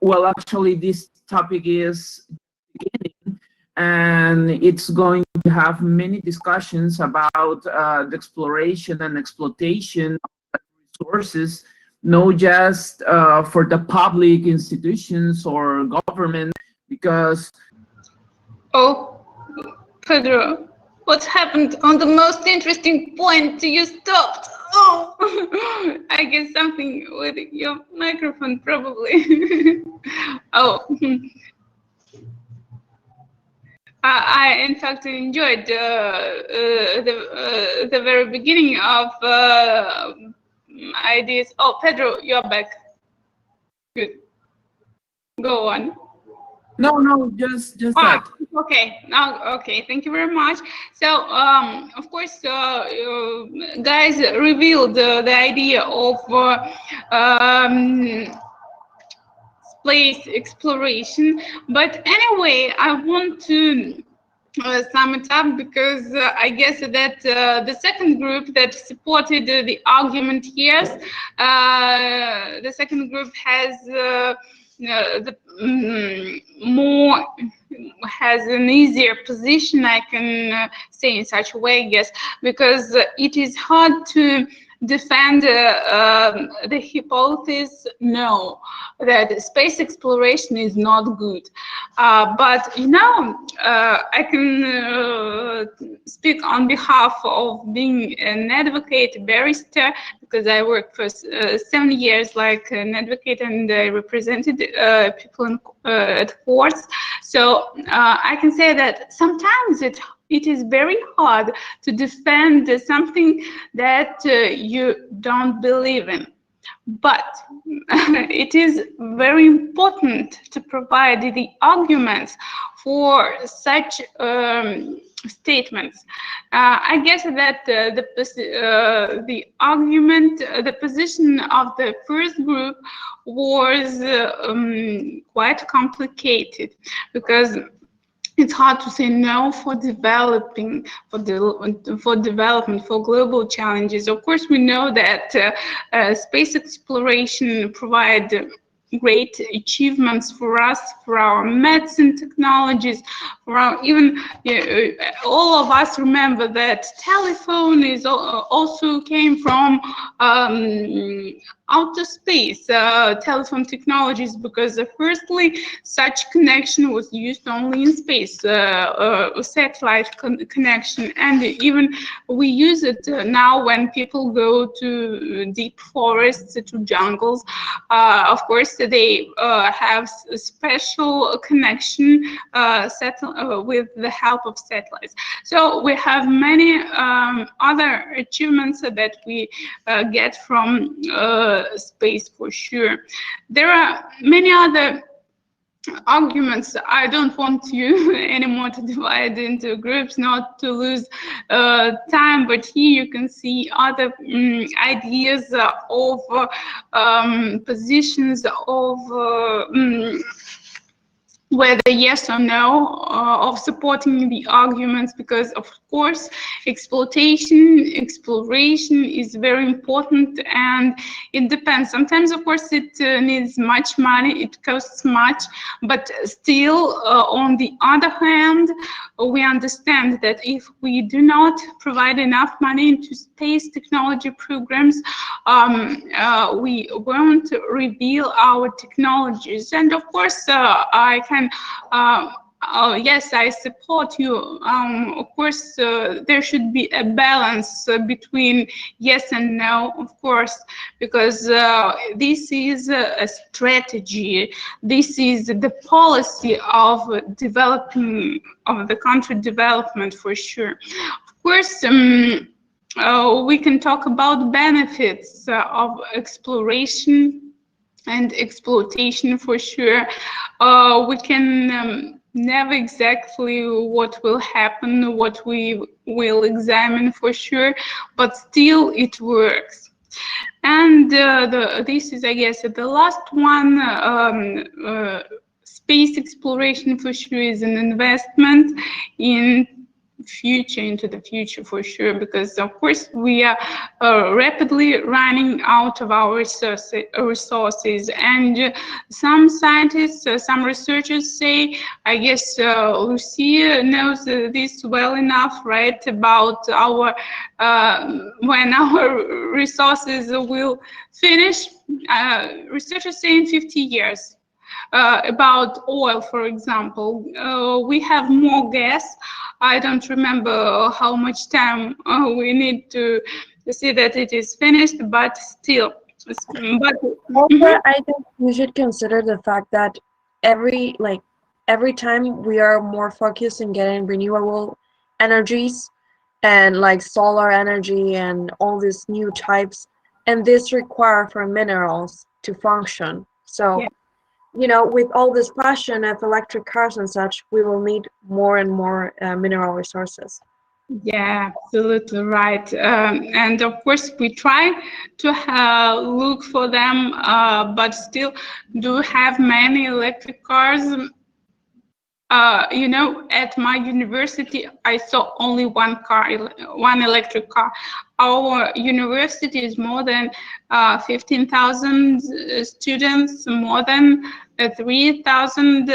well. Actually, this topic is beginning, and it's going to have many discussions about the exploration and exploitation of resources, not just for the public institutions or government, because Oh, Pedro, what happened on the most interesting point? You stopped. Oh, I guess something with your microphone, probably. Oh, I in fact enjoyed the very beginning of ideas. Oh, Pedro, you're back. Good. Go on. no, just that. Okay. Now, okay. Thank you very much. So, of course, guys revealed the idea of space exploration. But anyway, I want to sum it up, because I guess that the second group that supported the argument, yes, the second group has has an easier position, I can say in such a way, yes, because it is hard to defend the hypothesis, no, that space exploration is not good. But, you know, I can speak on behalf of being an advocate barrister, because I worked for 7 years like an advocate, and I represented people in, at courts. So I can say that sometimes it is very hard to defend something that you don't believe in. But it is very important to provide the arguments for such statements. I guess that the argument, the position of the first group was quite complicated, because it's hard to say no for developing, for development, for global challenges. Of course, we know that space exploration provides great achievements for us, for our medicine technologies, for our even all of us remember that telephone is also came from outer space, telephone technologies, because firstly such connection was used only in space, satellite connection, and even we use it now when people go to deep forests, to jungles. Of course, they have a special connection with the help of satellites. So we have many other achievements that we get from space, for sure. There are many other arguments. I don't want you anymore to divide into groups, not to lose time, but here you can see other ideas of positions of whether yes or no of supporting the arguments, because of course exploration is very important, and it depends. Sometimes of course it needs much money, it costs much, but still on the other hand, we understand that if we do not provide enough money into space technology programs, we won't reveal our technologies. And of course I can yes, I support you. Of course, there should be a balance between yes and no, of course, because this is a strategy. This is the policy of developing, of the country development, for sure. Of course, we can talk about benefits of exploration and exploitation, for sure. We can never exactly what will happen, what we will examine, for sure, but still it works. And this is, I guess, the last one. Space exploration, for sure, is an investment in into the future for sure, because of course we are rapidly running out of our resources, and some scientists, some researchers say, I guess Lucia knows this well enough, right, about our when our resources will finish. Researchers say in 50 years. About oil, for example, we have more gas. I don't remember how much time we need to see that it is finished, but still. Also, I think we should consider the fact that every time we are more focused in getting renewable energies and like solar energy and all these new types, and this require for minerals to function. So, Yeah. you know, with all this passion of electric cars and such, we will need more and more mineral resources. Yeah, absolutely right. And of course, we try to look for them, but still do have many electric cars. You know, at my university, I saw only one electric car. Our university is more than 15,000 students, more than 3,000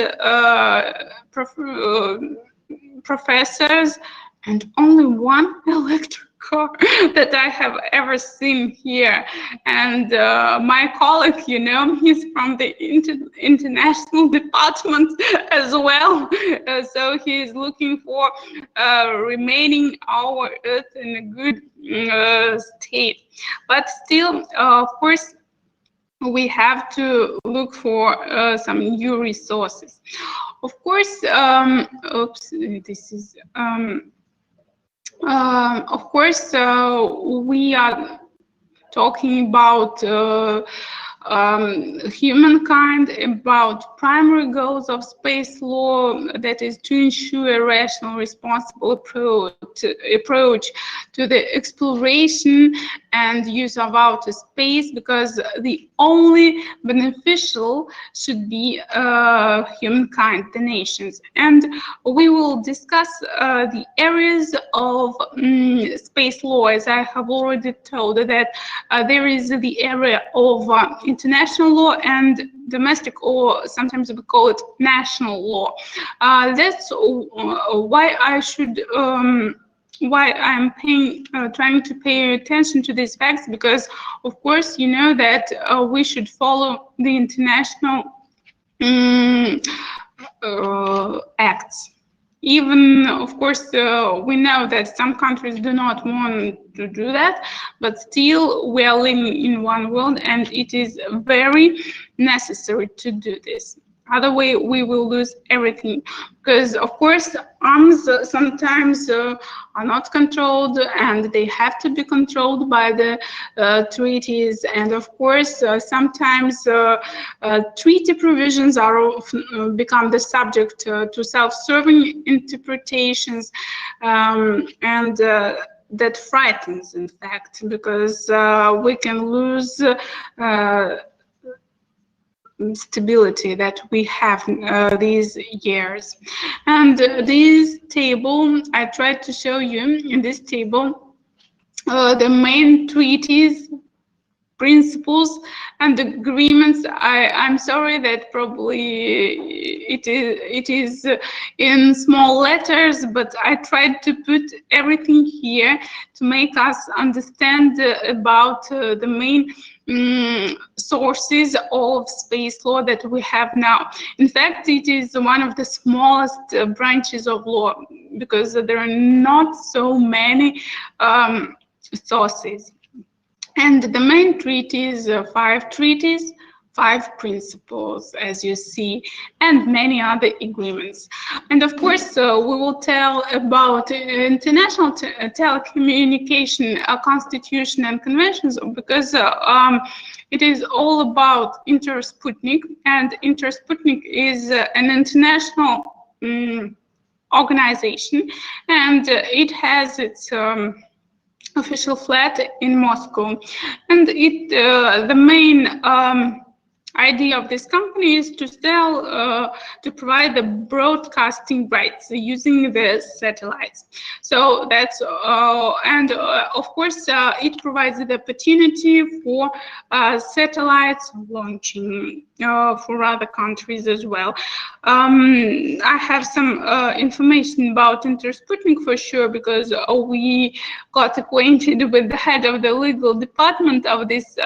professors, and only one electric car that I have ever seen here. And my colleague, you know, he's from the international department as well. So he's looking for remaining our Earth in a good state. But still, of course, we have to look for some new resources. Of course, oops, this is. Of course, we are talking about humankind, about primary goals of space law, that is to ensure a rational, responsible approach to the exploration and use of outer space, because the only beneficial should be humankind, the nations. And we will discuss the areas of space law, as I have already told, that there is the area of international law and domestic, or sometimes we call it national law. That's why I should why I'm trying to pay attention to these facts, because of course you know that we should follow the international acts. Even, of course, we know that some countries do not want to do that, but still we are living in one world, and it is very necessary to do this. Otherwise, we will lose everything, because, of course, arms sometimes are not controlled, and they have to be controlled by the treaties. And, of course, sometimes treaty provisions are often become the subject to self-serving interpretations, and that frightens, in fact, because we can lose stability that we have these years. And this table, I tried to show you in this table the main treaties, principles, and agreements. I'm sorry that probably it is in small letters, but I tried to put everything here to make us understand about the main sources of space law that we have now. In fact, it is one of the smallest branches of law, because there are not so many sources. And the main treaties, 5 treaties, 5 principles, as you see, and many other agreements. And of course, we will tell about international telecommunication constitution and conventions, because it is all about Inter-Sputnik, and Inter-Sputnik is an international organization, and it has its official flag in Moscow, and the main idea of this company is to sell, to provide the broadcasting rights using the satellites. So that's, and of course, it provides the opportunity for satellites launching for other countries as well. I have some information about Intersputnik for sure, because we got acquainted with the head of the legal department of this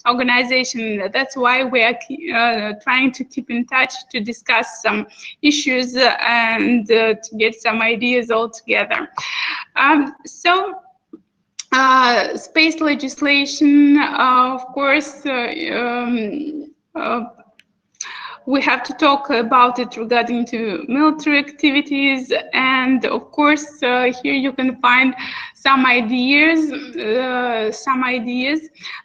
organization. That's why we are trying to keep in touch to discuss some issues and to get some ideas all together. Space legislation, of course, we have to talk about it regarding to military activities, and of course here you can find some ideas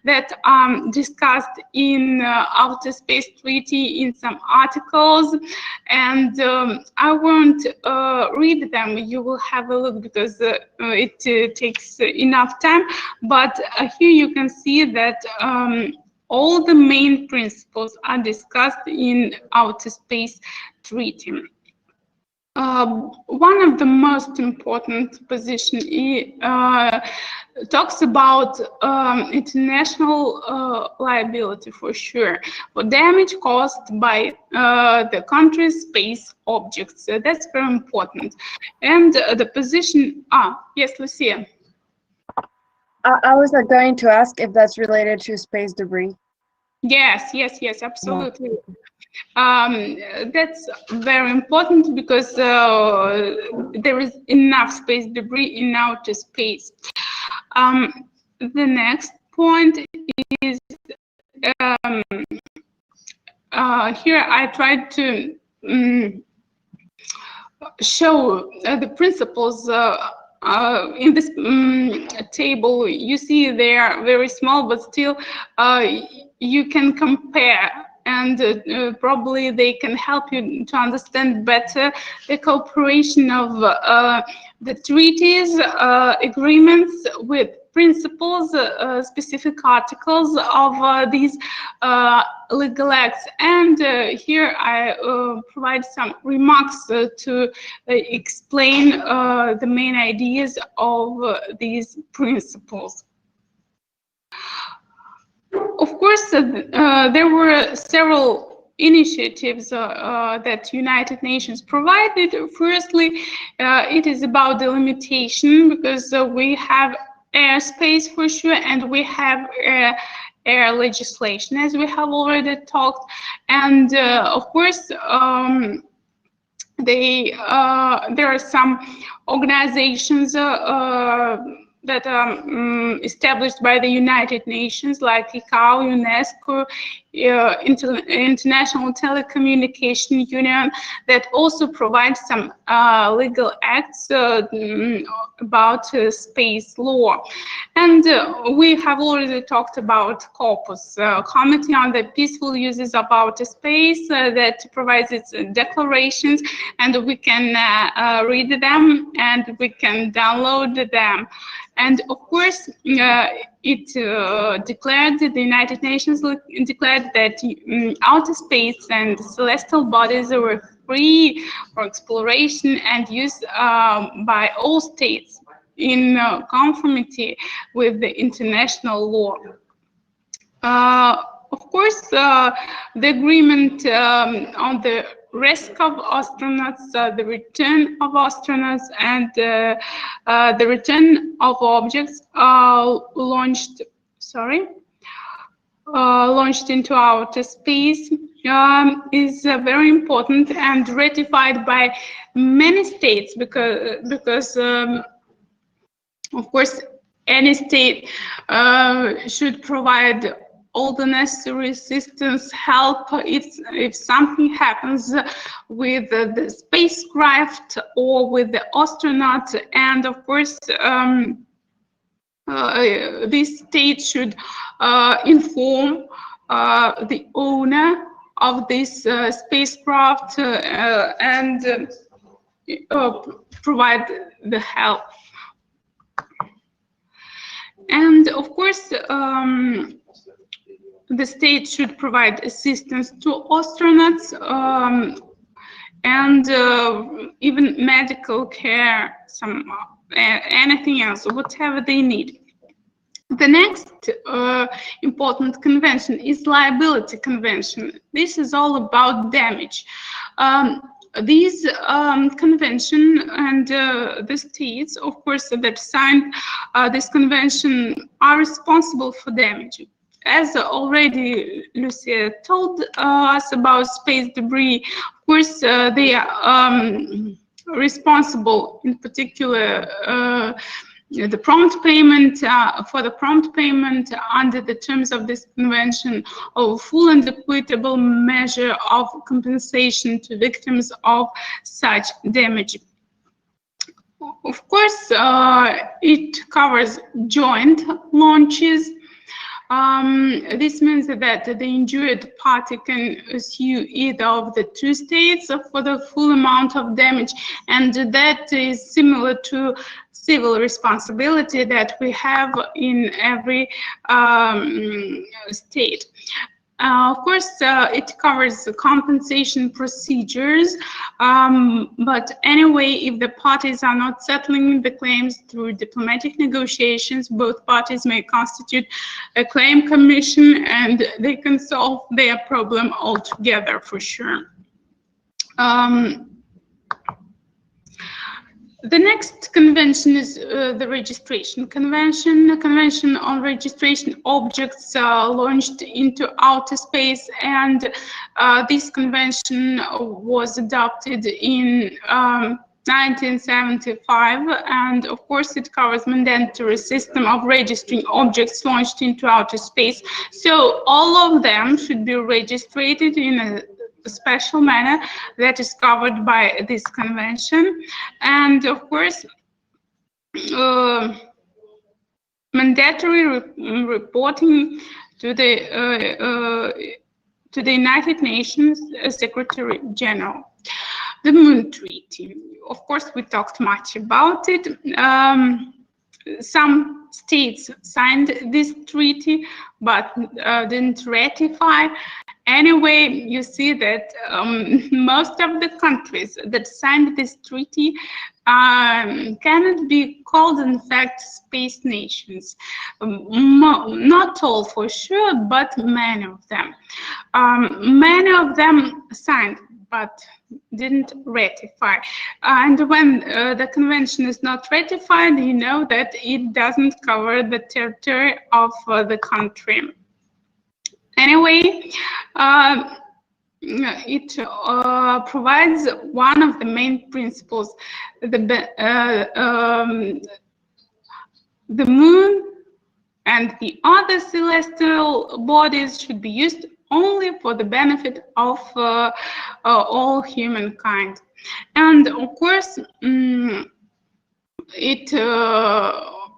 that are discussed in Outer Space Treaty in some articles, and I won't read them. You will have a look because it takes enough time, but here you can see that all the main principles are discussed in Outer Space Treaty. One of the most important positions talks about international liability for sure, for damage caused by the country's space objects. That's very important. And the position, yes, Lucia. I was going to ask if that's related to space debris. Yes, absolutely. That's very important because there is enough space debris in outer space. The next point is here I tried to show the principles in this table. You see they are very small, but still you can compare, and probably they can help you to understand better the cooperation of the treaties, agreements with principles, specific articles of these legal acts. And here I provide some remarks to explain the main ideas of these principles. Of course, there were several initiatives that United Nations provided. Firstly, it is about the limitation, because we have airspace for sure, and we have air legislation, as we have already talked. And of course, there are some organizations that are established by the United Nations, like ICAO, UNESCO, International Telecommunication Union, that also provide some legal acts about space law. And we have already talked about COPUS, Committee on the Peaceful Uses of Outer Space, that provides its declarations, and we can read them and we can download them. And of course, it declared, the United Nations declared that outer space and celestial bodies were free for exploration and use by all states in conformity with the international law. Of course, the agreement on the risk of astronauts, the return of astronauts, and the return of objects launched into outer space is very important and ratified by many states, because of course any state should provide all the necessary assistance, help if something happens with the spacecraft or with the astronaut. And of course, this state should inform the owner of this spacecraft and provide the help. And of course, the state should provide assistance to astronauts and even medical care, anything else, whatever they need. The next important convention is Liability Convention. This is all about damage. These convention and the states, of course, that signed this convention are responsible for damage. As already Lucia told us about space debris, of course, they are responsible, in particular, the prompt payment, for the prompt payment under the terms of this convention, of full and equitable measure of compensation to victims of such damage. Of course, it covers joint launches. This means that the injured party can sue either of the two states for the full amount of damage, and that is similar to civil responsibility that we have in every state. Of course, it covers the compensation procedures, but anyway, if the parties are not settling the claims through diplomatic negotiations, both parties may constitute a claim commission and they can solve their problem altogether for sure. The next convention is the Registration Convention. The Convention on Registration Objects launched into outer space, and this convention was adopted in 1975, and of course it covers mandatory system of registering objects launched into outer space. So all of them should be registered in a special manner that is covered by this convention, and of course mandatory reporting to the United Nations Secretary General. The Moon Treaty, of course we talked much about it. Some states signed this treaty but didn't ratify. Anyway, you see that most of the countries that signed this treaty cannot be called, in fact, space nations. Not all for sure, but many of them. Many of them signed, but didn't ratify. And when the convention is not ratified, you know that it doesn't cover the territory of the country. Anyway, it provides one of the main principles. The moon and the other celestial bodies should be used only for the benefit of all humankind. And of course, it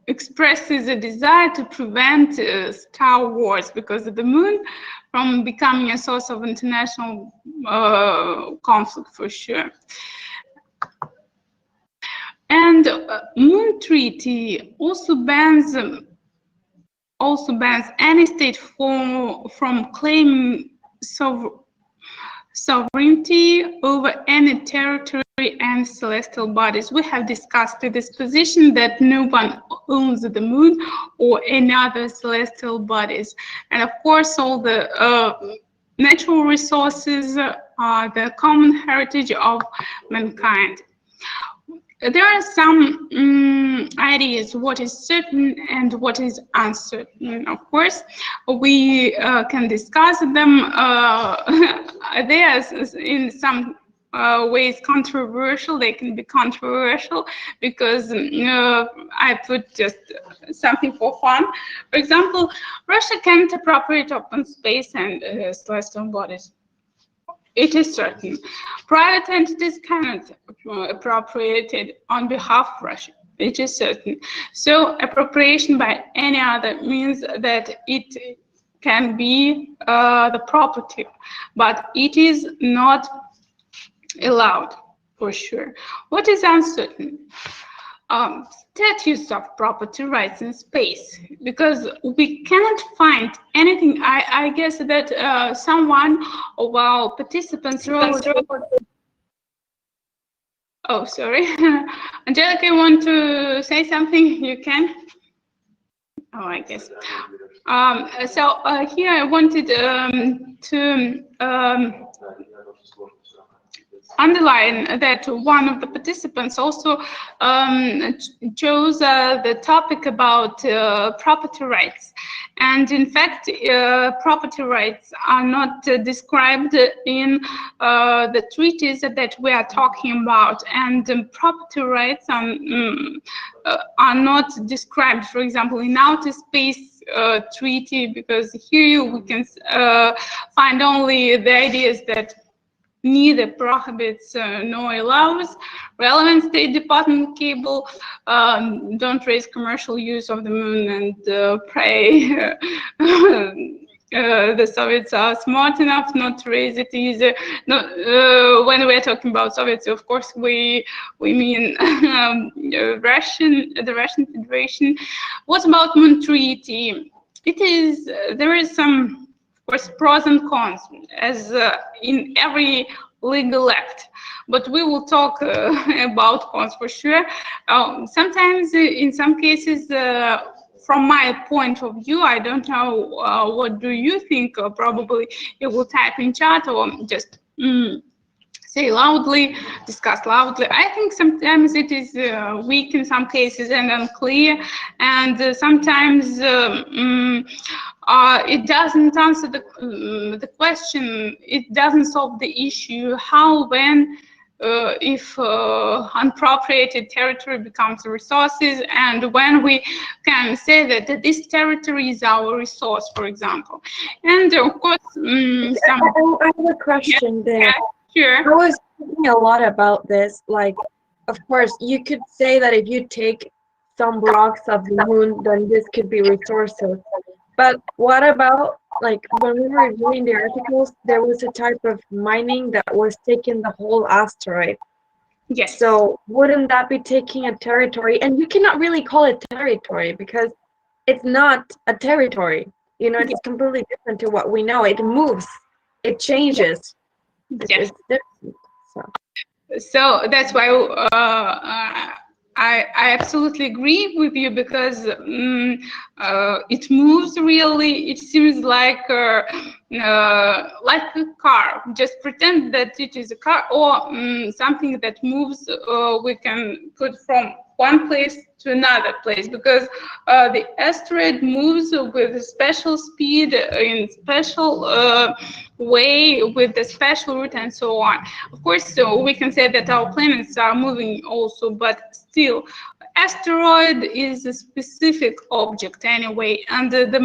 expresses a desire to prevent star wars, because of the moon from becoming a source of international conflict for sure. And Moon Treaty also bans any state from claiming sovereignty over any territory and celestial bodies. We have discussed this position that no one owns the moon or any other celestial bodies. And of course, all the natural resources are the common heritage of mankind. There are some ideas what is certain and what is uncertain. Of course, we can discuss them. They are in some ways controversial. They can be controversial because I put just something for fun. For example, Russia can't appropriate open space and celestial bodies. It is certain. Private entities cannot appropriate it on behalf of Russia. It is certain. So appropriation by any other means that it can be the property, but it is not allowed for sure. What is uncertain? status of property rights in space, because we cannot find anything. I guess that someone of our participants wrote. Oh, sorry. Angelica, you want to say something? You can. Oh, I guess. So here I wanted to underline that one of the participants also chose the topic about property rights. And in fact, property rights are not described in the treaties that we are talking about. And property rights are not described, for example, in outer space treaty, because here we can find only the ideas that neither prohibits nor allows relevant State Department cable, don't raise commercial use of the moon, and pray the Soviets are smart enough not to raise it either. No, when we're talking about Soviets, of course, we mean the Russian Federation. What about Moon Treaty? It is there is some, of course, pros and cons, as in every legal act. But we will talk about cons for sure. Sometimes, in some cases, from my point of view, I don't know what do you think. Probably you will type in chat or just say loudly, discuss loudly. I think sometimes it is weak in some cases and unclear, and sometimes it doesn't answer the question. It doesn't solve the issue. How, when, if unappropriated territory becomes resources, and when we can say that this territory is our resource, for example. And of course, I have a question there. Sure. I was thinking a lot about this. Like, of course, you could say that if you take some blocks of the moon, then this could be resources. But what about, like, when we were reviewing the articles, there was a type of mining that was taking the whole asteroid. Yes. So wouldn't that be taking a territory? And you cannot really call it territory because it's not a territory. You know, it's completely different to what we know. It moves, it changes. Yes. It's different. So that's why I absolutely agree with you, because it moves really. It seems like a car. Just pretend that it is a car, or something that moves. We can put from one place to another place, because the asteroid moves with a special speed, in special way, with a special route, and so on. Of course, so we can say that our planets are moving also, but still, asteroid is a specific object anyway, and the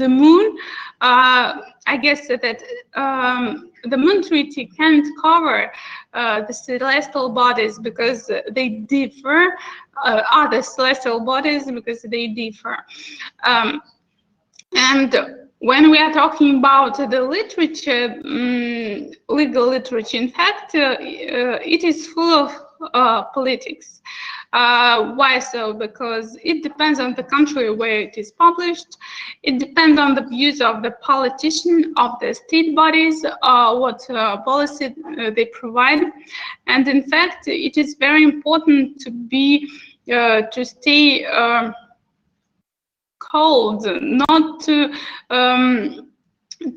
moon, I guess that the Moon Treaty can't cover the celestial bodies because they differ, other celestial bodies because they differ. And when we are talking about the literature, legal literature, in fact, it is full of politics. Why so? Because it depends on the country where it is published. It depends on the views of the politician, of the state bodies, what policy they provide. And in fact, it is very important to be, to stay cold, not to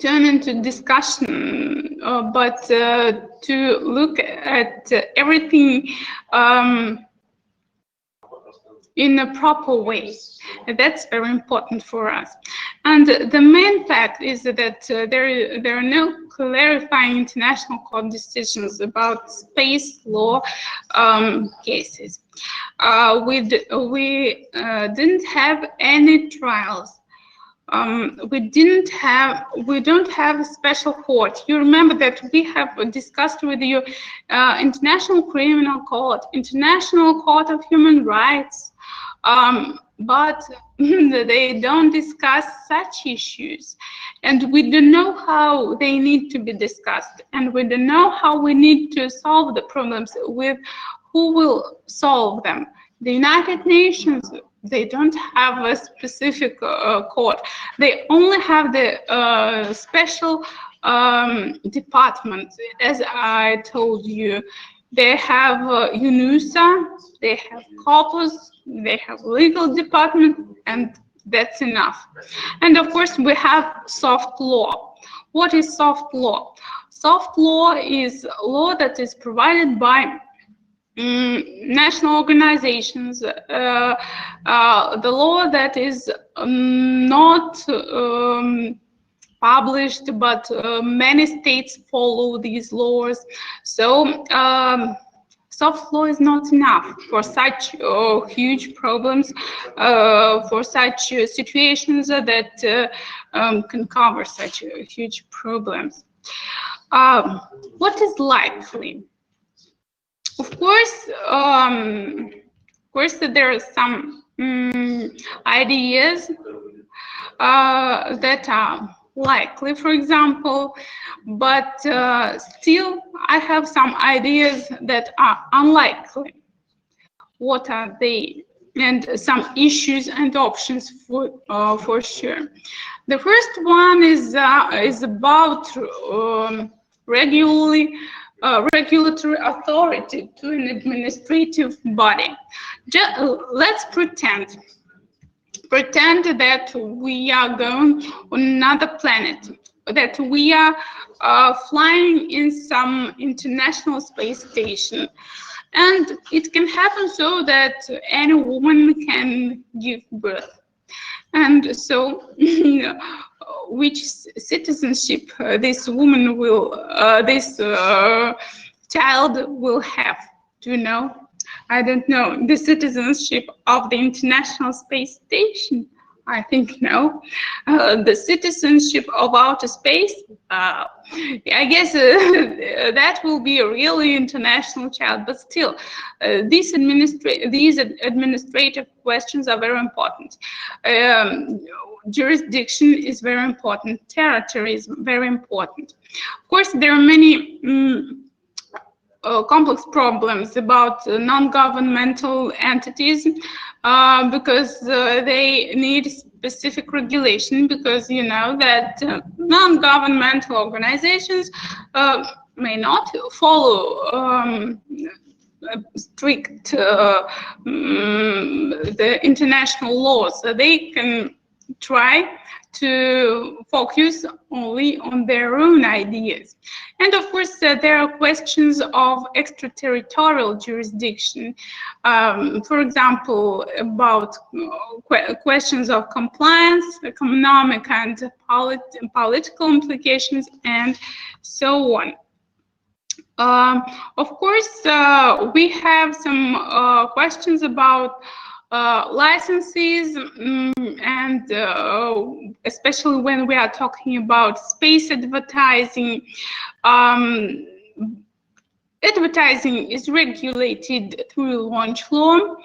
turn into discussion, but to look at everything in a proper way. That's very important for us. And the main fact is that there are no clarifying international court decisions about space law cases. We didn't have any trials. We don't have a special court. You remember that we have discussed with you International Criminal Court, International Court of Human Rights, but they don't discuss such issues, and we don't know how they need to be discussed, and we don't know how we need to solve the problems with who will solve them. The United Nations, they don't have a specific court. They only have the special department. As I told you, they have UNUSA, they have corpus, they have legal department, and that's enough. And of course, we have soft law. What is soft law? Soft law is law that is provided by national organizations, the law that is not published, but many states follow these laws. So soft law is not enough for such huge problems, for such situations that can cover such huge problems. What is likely? Of course, there are some ideas that are likely, for example, but still I have some ideas that are unlikely. What are they? And some issues and options for sure. The first one is about regulatory authority to an administrative body. Let's pretend that we are going on another planet, that we are flying in some international space station. And it can happen so that any woman can give birth. And so, which citizenship this woman will, this child will have? Do you know? I don't know. The citizenship of the International Space Station? I think no. The citizenship of outer space? I guess that will be a really international child, but still, these administrative questions are very important. Jurisdiction is very important. Territory is very important. Of course, there are many complex problems about non-governmental entities because they need specific regulation, because you know that non-governmental organizations may not follow strict the international laws. So they can try to focus only on their own ideas. And of course, there are questions of extraterritorial jurisdiction. For example, about questions of compliance, economic and political implications, and so on. Of course, we have some questions about licenses, and especially when we are talking about space advertising. Advertising is regulated through launch law.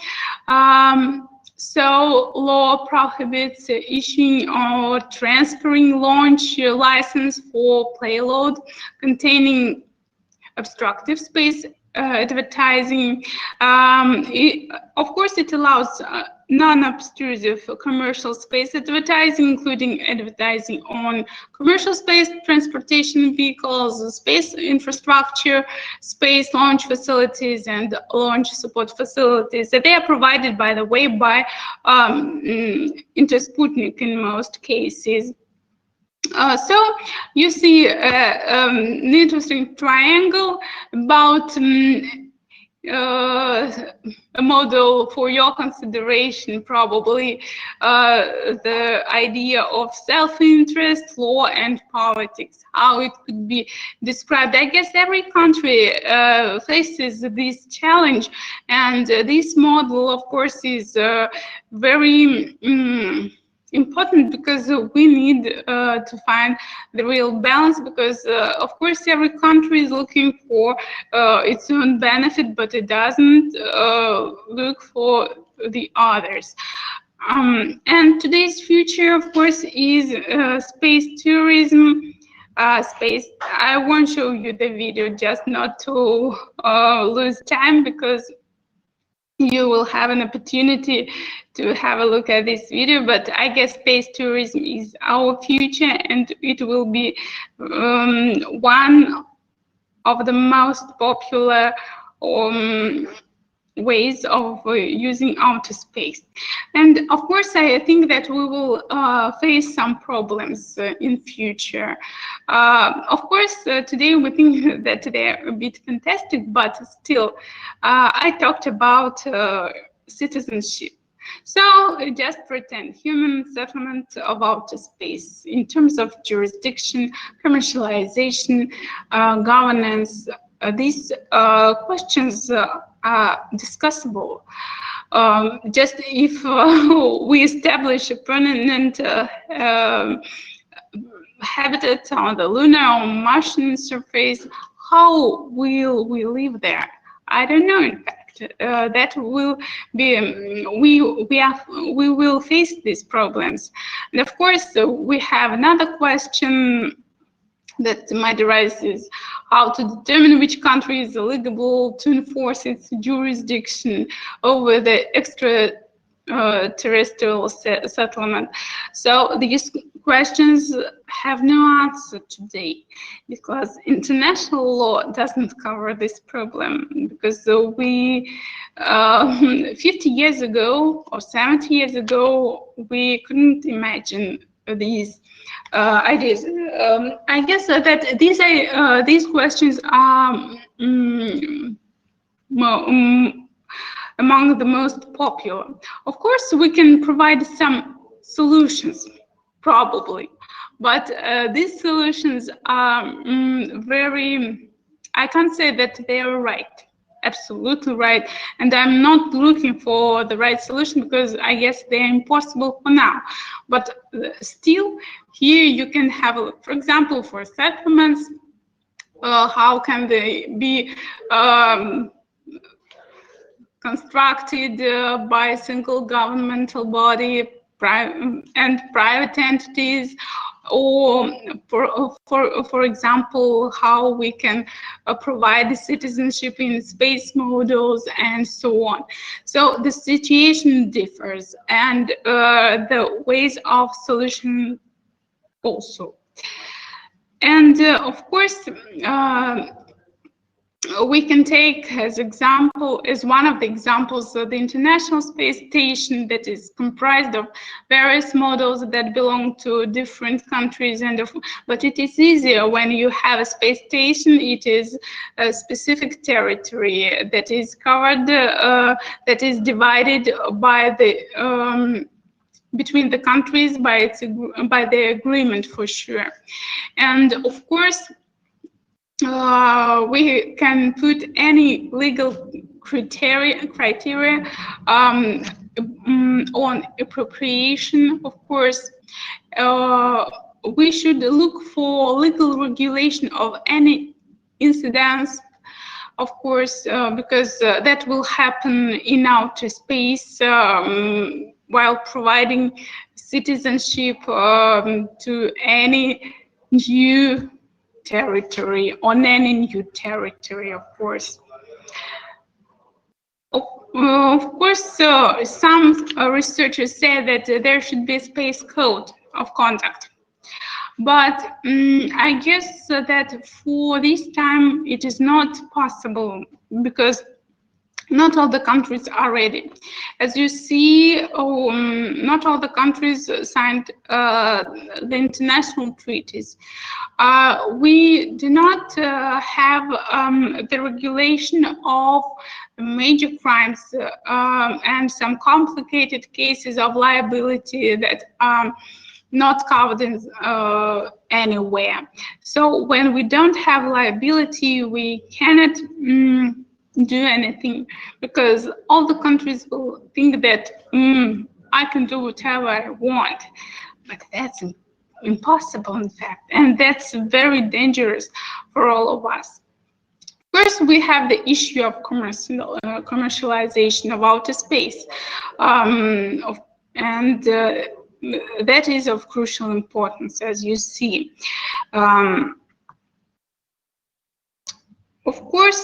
So law prohibits issuing or transferring launch license for payload containing obstructive space advertising. Of course, it allows non-obtrusive commercial space advertising, including advertising on commercial space transportation vehicles, space infrastructure, space launch facilities, and launch support facilities. They are provided, by the way, by Intersputnik in most cases. So you see an interesting triangle about a model for your consideration, probably the idea of self-interest, law, and politics, how it could be described. I guess every country faces this challenge, and this model, of course, is very important, because we need to find the real balance, because of course every country is looking for its own benefit, but it doesn't look for the others. And today's future, of course, is space tourism. I won't show you the video, just not to lose time, because you will have an opportunity to have a look at this video, but I guess space tourism is our future, and it will be one of the most popular ways of using outer space. And of course, I think that we will face some problems in future. Of course, today we think that they're a bit fantastic, but still, I talked about citizenship. So just pretend human settlement of outer space in terms of jurisdiction, commercialization, governance. These questions are discussable. Just if we establish a permanent habitat on the lunar or Martian surface, how will we live there? I don't know, in fact. That will be we will face these problems. And of course, we have another question that might arise is how to determine which country is eligible to enforce its jurisdiction over the extraterrestrial settlement. So these questions have no answer today, because international law doesn't cover this problem, because we 50 years ago or 70 years ago, we couldn't imagine these ideas. I guess that these questions are among the most popular. Of course, we can provide some solutions, probably, but these solutions are very, I can't say that they are right, absolutely right, and I'm not looking for the right solution, because I guess they're impossible for now. But still, here you can have a look. For example, for settlements, how can they be constructed by a single governmental body and private entities, or for example, how we can provide citizenship in space models and so on. So the situation differs, and the ways of solution also. And of course, we can take as example, as one of the examples, the International Space Station, that is comprised of various models that belong to different countries. But it is easier when you have a space station. It is a specific territory that is covered, that is divided by the between the countries by the agreement, for sure. And of course, we can put any legal criteria on appropriation. Of course, we should look for legal regulation of any incidents, of course, because that will happen in outer space while providing citizenship to any new territory, on any new territory, of course. Of course, some researchers say that there should be a space code of conduct. But I guess that for this time it is not possible, because not all the countries are ready. As you see, not all the countries signed the international treaties. We do not have the regulation of major crimes and some complicated cases of liability that are not covered in, anywhere. So when we don't have liability, we cannot do anything, because all the countries will think that I can do whatever I want, but that's impossible, in fact, and that's very dangerous for all of us. First, we have the issue of commercialization of outer space, and that is of crucial importance, as you see. Of course,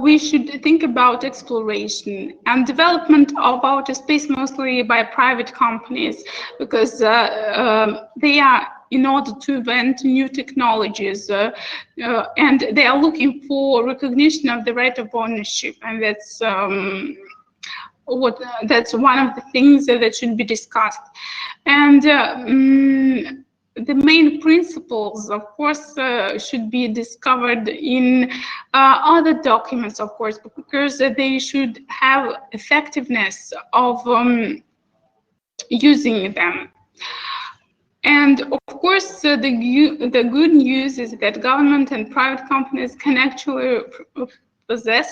we should think about exploration and development of outer space mostly by private companies, because they are in order to invent new technologies, and they are looking for recognition of the right of ownership, and that's that's one of the things that should be discussed. And the main principles, of course, should be discovered in other documents, of course, because they should have effectiveness of using them. And of course, the good news is that government and private companies can actually possess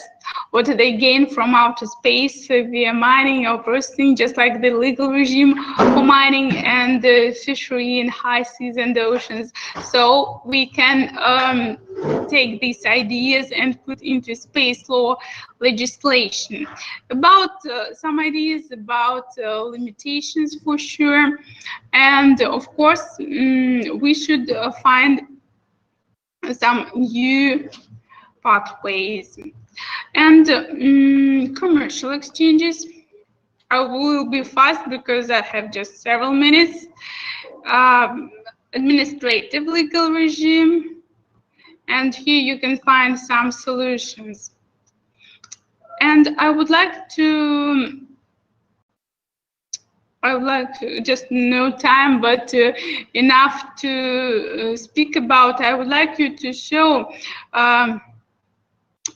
what they gain from outer space via mining or processing, just like the legal regime for mining and fishery in high seas and oceans. So we can take these ideas and put into space law legislation. About some ideas about limitations for sure, and of course we should find some new pathways and commercial exchanges. I will be fast because I have just several minutes. Administrative legal regime, and here you can find some solutions. And I would like to just no time, but enough to speak about. I would like you to show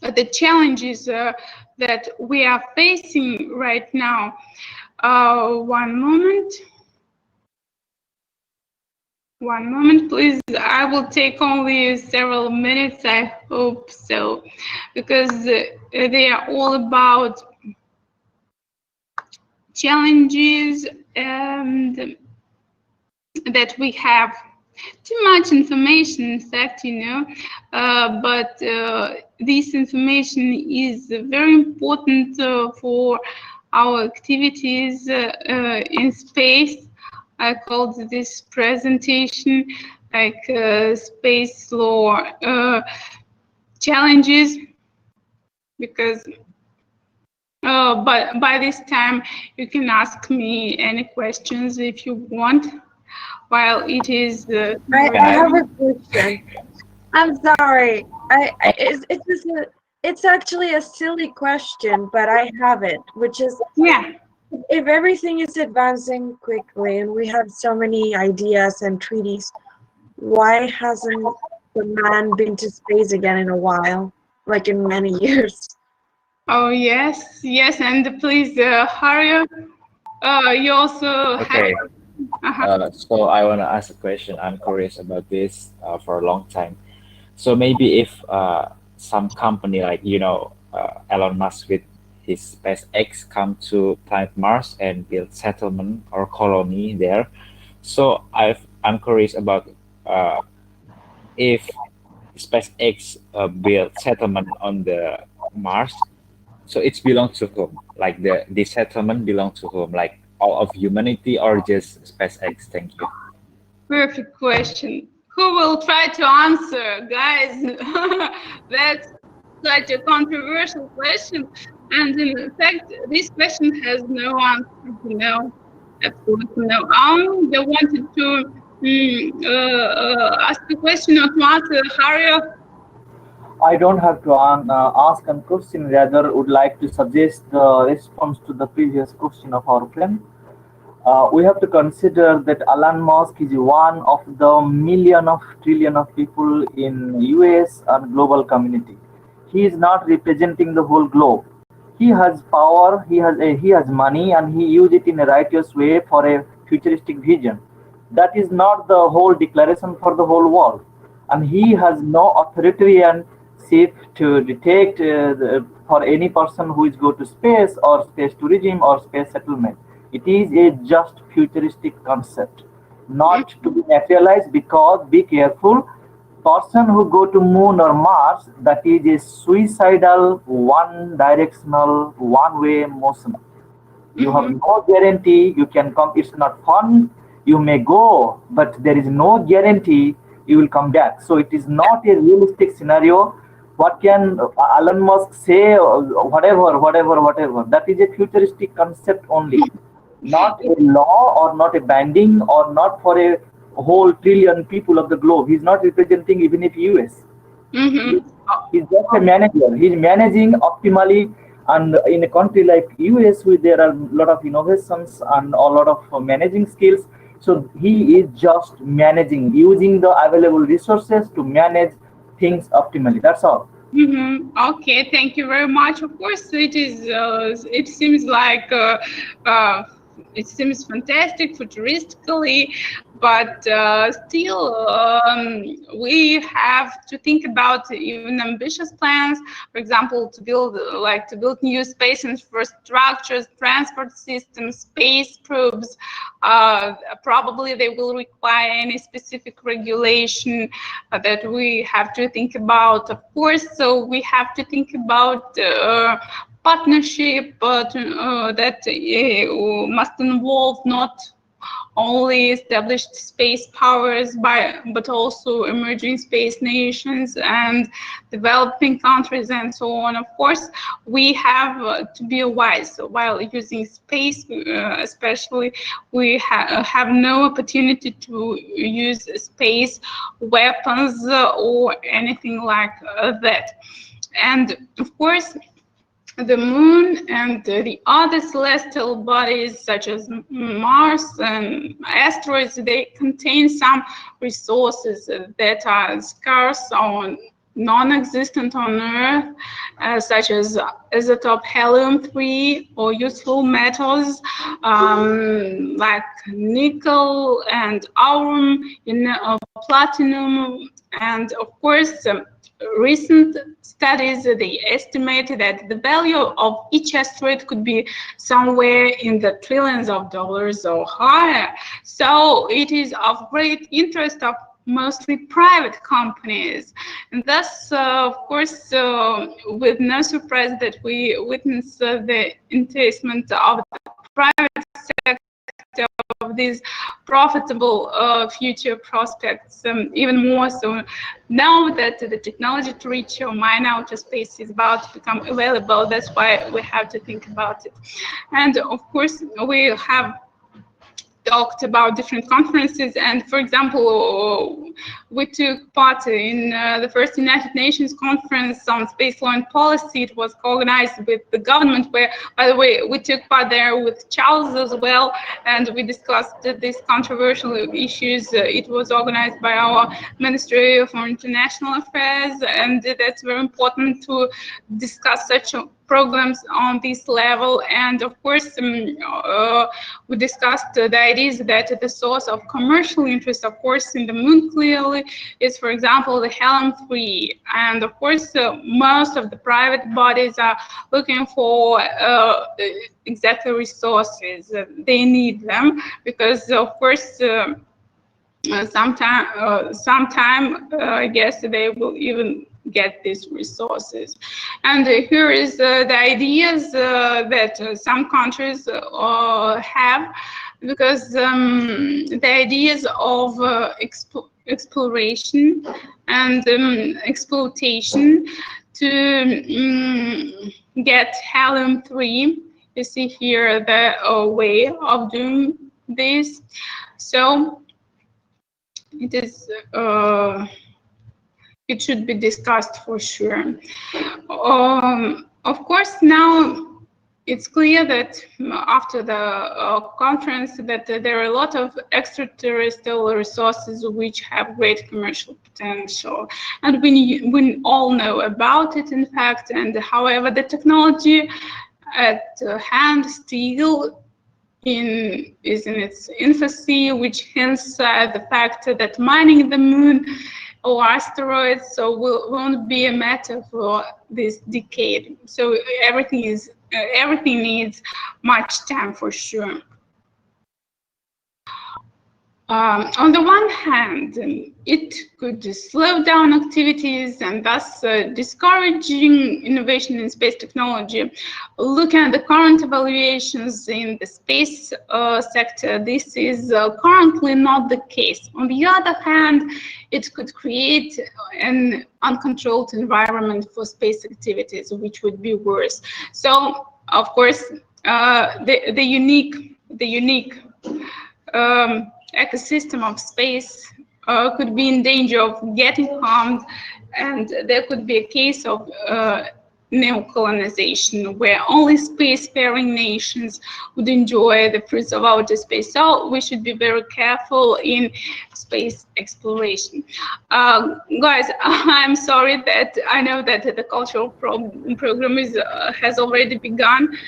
the challenges that we are facing right now. One moment, please. I will take only several minutes, I hope so, because they are all about challenges and that we have too much information, in fact, but this information is very important for our activities in space. I called this presentation like space law challenges, because but by this time you can ask me any questions if you want, while it is I have a question. I'm sorry. It's actually a silly question, but I have it, which is, yeah. If everything is advancing quickly and we have so many ideas and treaties, why hasn't the man been to space again in a while, like in many years? Oh yes, and please hurry up. You also Okay. have. So I want to ask a question. I'm curious about this for a long time. So maybe if some company like Elon Musk with his SpaceX come to planet Mars and build settlement or colony there. So I'm curious about if SpaceX build settlement on the Mars. So it's belong to whom? Like the settlement belong to whom? Like all of humanity or just SpaceX? Thank you. Perfect question. Who will try to answer, guys? That's such a controversial question, and in fact, this question has no answer. Absolutely no. I wanted to ask a question or to answer. Hurry up. I don't have to ask a question, rather would like to suggest the response to the previous question of our friend. We have to consider that Elon Musk is one of the million of trillion of people in US and global community. He is not representing the whole globe. He has power, he has money, and he uses it in a righteous way for a futuristic vision. That is not the whole declaration for the whole world, and he has no authoritarian to detect for any person who is go to space or space tourism or space settlement. It is a just futuristic concept, not to be materialized, because be careful, person who go to moon or Mars, that is a suicidal, one directional, one way motion. You have no guarantee you can come. It's not fun. You may go, but there is no guarantee you will come back. So it is not a realistic scenario what can Elon Musk say, whatever. That is a futuristic concept only, not a law or not a binding or not for a whole trillion people of the globe. He's not representing even if US. He's just a manager. He's managing optimally, and in a country like US, where there are a lot of innovations and a lot of managing skills. So he is just managing, using the available resources to manage things optimally. That's all. Okay, thank you very much. Of course, it is. It seems like it seems fantastic, futuristically, but still, we have to think about even ambitious plans. For example, to build new space infrastructures, transport systems, space probes. Probably they will require any specific regulation that we have to think about, of course. So we have to think about partnership that must involve not only established space powers but also emerging space nations and developing countries and so on. Of course, we have to be wise. So while using space, especially, we have no opportunity to use space weapons or anything like that. And of course, the moon and the other celestial bodies such as Mars and asteroids, they contain some resources that are scarce or non-existent on Earth, such as isotope helium-3 or useful metals like nickel and aurum, platinum, and of course recent studies, they estimated that the value of each asteroid could be somewhere in the trillions of dollars or higher. So it is of great interest of mostly private companies. And thus, of course, with no surprise that we witness the enticement of the private sector of these profitable future prospects, even more so now that the technology to reach or mine outer space is about to become available. That's why we have to think about it. And of course, we have talked about different conferences, and for example, we took part in the first United Nations conference on space law and policy. It was organized with the government, where, by the way, we took part there with Charles as well, and we discussed these controversial issues. It was organized by our Ministry for International Affairs, and that's very important to discuss such programs on this level. And of course, we discussed the ideas that the source of commercial interest, of course, in the moon clearly is, for example, the helium-3. And of course, most of the private bodies are looking for exactly resources. They need them because, of course, sometime I guess they will even get these resources. And here is the ideas that some countries have, because the ideas of exploration and exploitation to get helium-3. You see here the way of doing this. So it is it should be discussed for sure. Of course, now it's clear that after the conference that there are a lot of extraterrestrial resources which have great commercial potential, and we all know about it, in fact. And however, the technology at hand still is in its infancy, which hints at the fact that mining the moon or asteroids won't be a matter for this decade. So everything needs much time for sure. On the one hand, it could slow down activities and thus discouraging innovation in space technology. Looking at the current evaluations in the space sector, this is currently not the case. On the other hand, it could create an uncontrolled environment for space activities, which would be worse. So, of course, the unique ecosystem of space could be in danger of getting harmed, and there could be a case of neo-colonization where only spacefaring nations would enjoy the fruits of outer space. So we should be very careful in space exploration. Guys, I'm sorry that I know that the cultural program has already begun.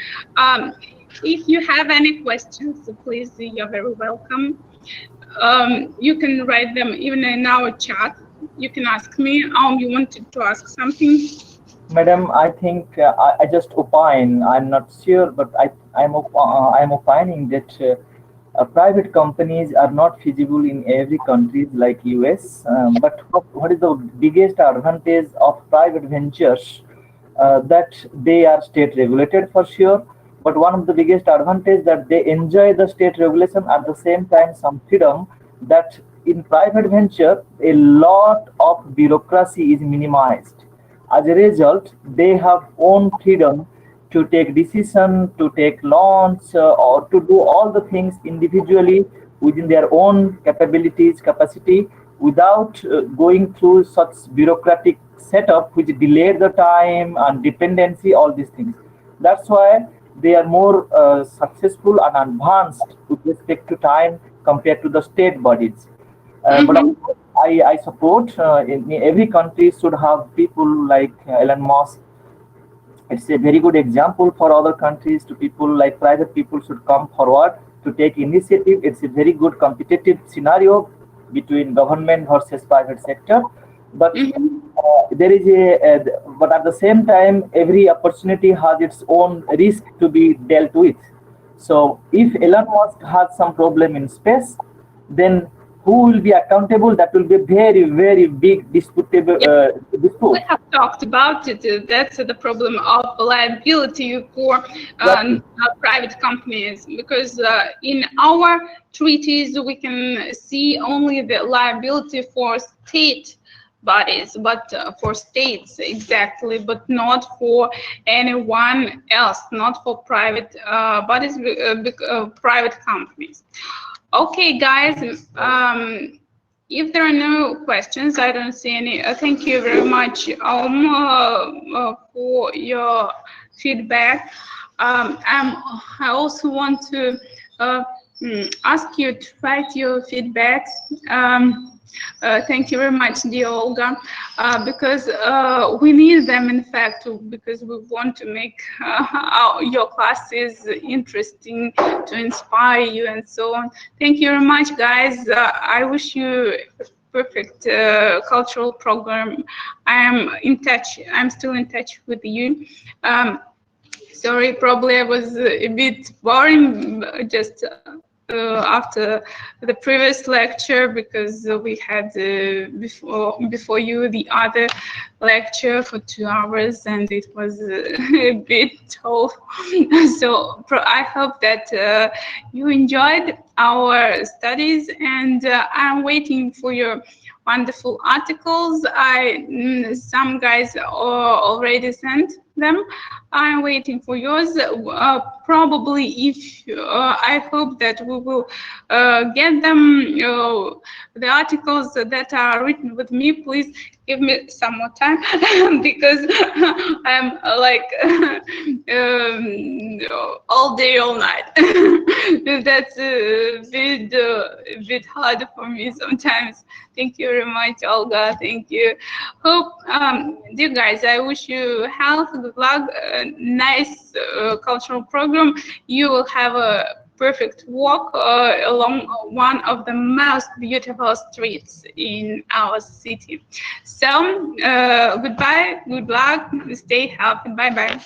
If you have any questions, please, you're very welcome. You can write them even in our chat. You can ask me. You wanted to ask something? Madam, I think I just opine. I'm not sure, but I'm opining that private companies are not feasible in every country like US. But what is the biggest advantage of private ventures? That they are state regulated for sure. But one of the biggest advantage that they enjoy the state regulation, at the same time some freedom, that in private venture a lot of bureaucracy is minimized. As a result, they have own freedom to take decision, to take loans, or to do all the things individually within their own capabilities, capacity, without going through such bureaucratic setup which delay the time and dependency, all these things. That's why they are more successful and advanced with respect to time compared to the state bodies. But of course, I support in every country should have people like Elon Musk. It's a very good example for other countries. To people like private people should come forward to take initiative. It's a very good competitive scenario between government versus private sector. But there is but at the same time, every opportunity has its own risk to be dealt with. So if Elon Musk has some problem in space, then who will be accountable? That will be a very, very big disputable dispute. We have talked about it. That's the problem of liability for private companies, because in our treaties we can see only the liability for state bodies, but for states exactly, but not for anyone else, not for private bodies, private companies. Okay, guys, if there are no questions, I don't see any. Thank you very much for your feedback. I also want to ask you to write your feedbacks. Thank you very much, dear Olga, because we need them, in fact, because we want to make your classes interesting, to inspire you, and so on. Thank you very much, guys. I wish you a perfect cultural program. I am in touch. I'm still in touch with you. Sorry, probably I was a bit boring, just after the previous lecture, because we had before you the other lecture for 2 hours, and it was a bit tough. So I hope that you enjoyed our studies, and I'm waiting for your wonderful articles. Some guys already sent them. I'm waiting for yours. Probably, if I hope that we will get them, the articles that are written with me. Please give me some more time because I'm like all day, all night. That's a bit hard for me sometimes. Thank you very much, Olga. Thank you. Hope, dear guys, I wish you health, good luck, nice cultural program. You will have a perfect walk along one of the most beautiful streets in our city. So, goodbye, good luck, stay healthy, bye-bye.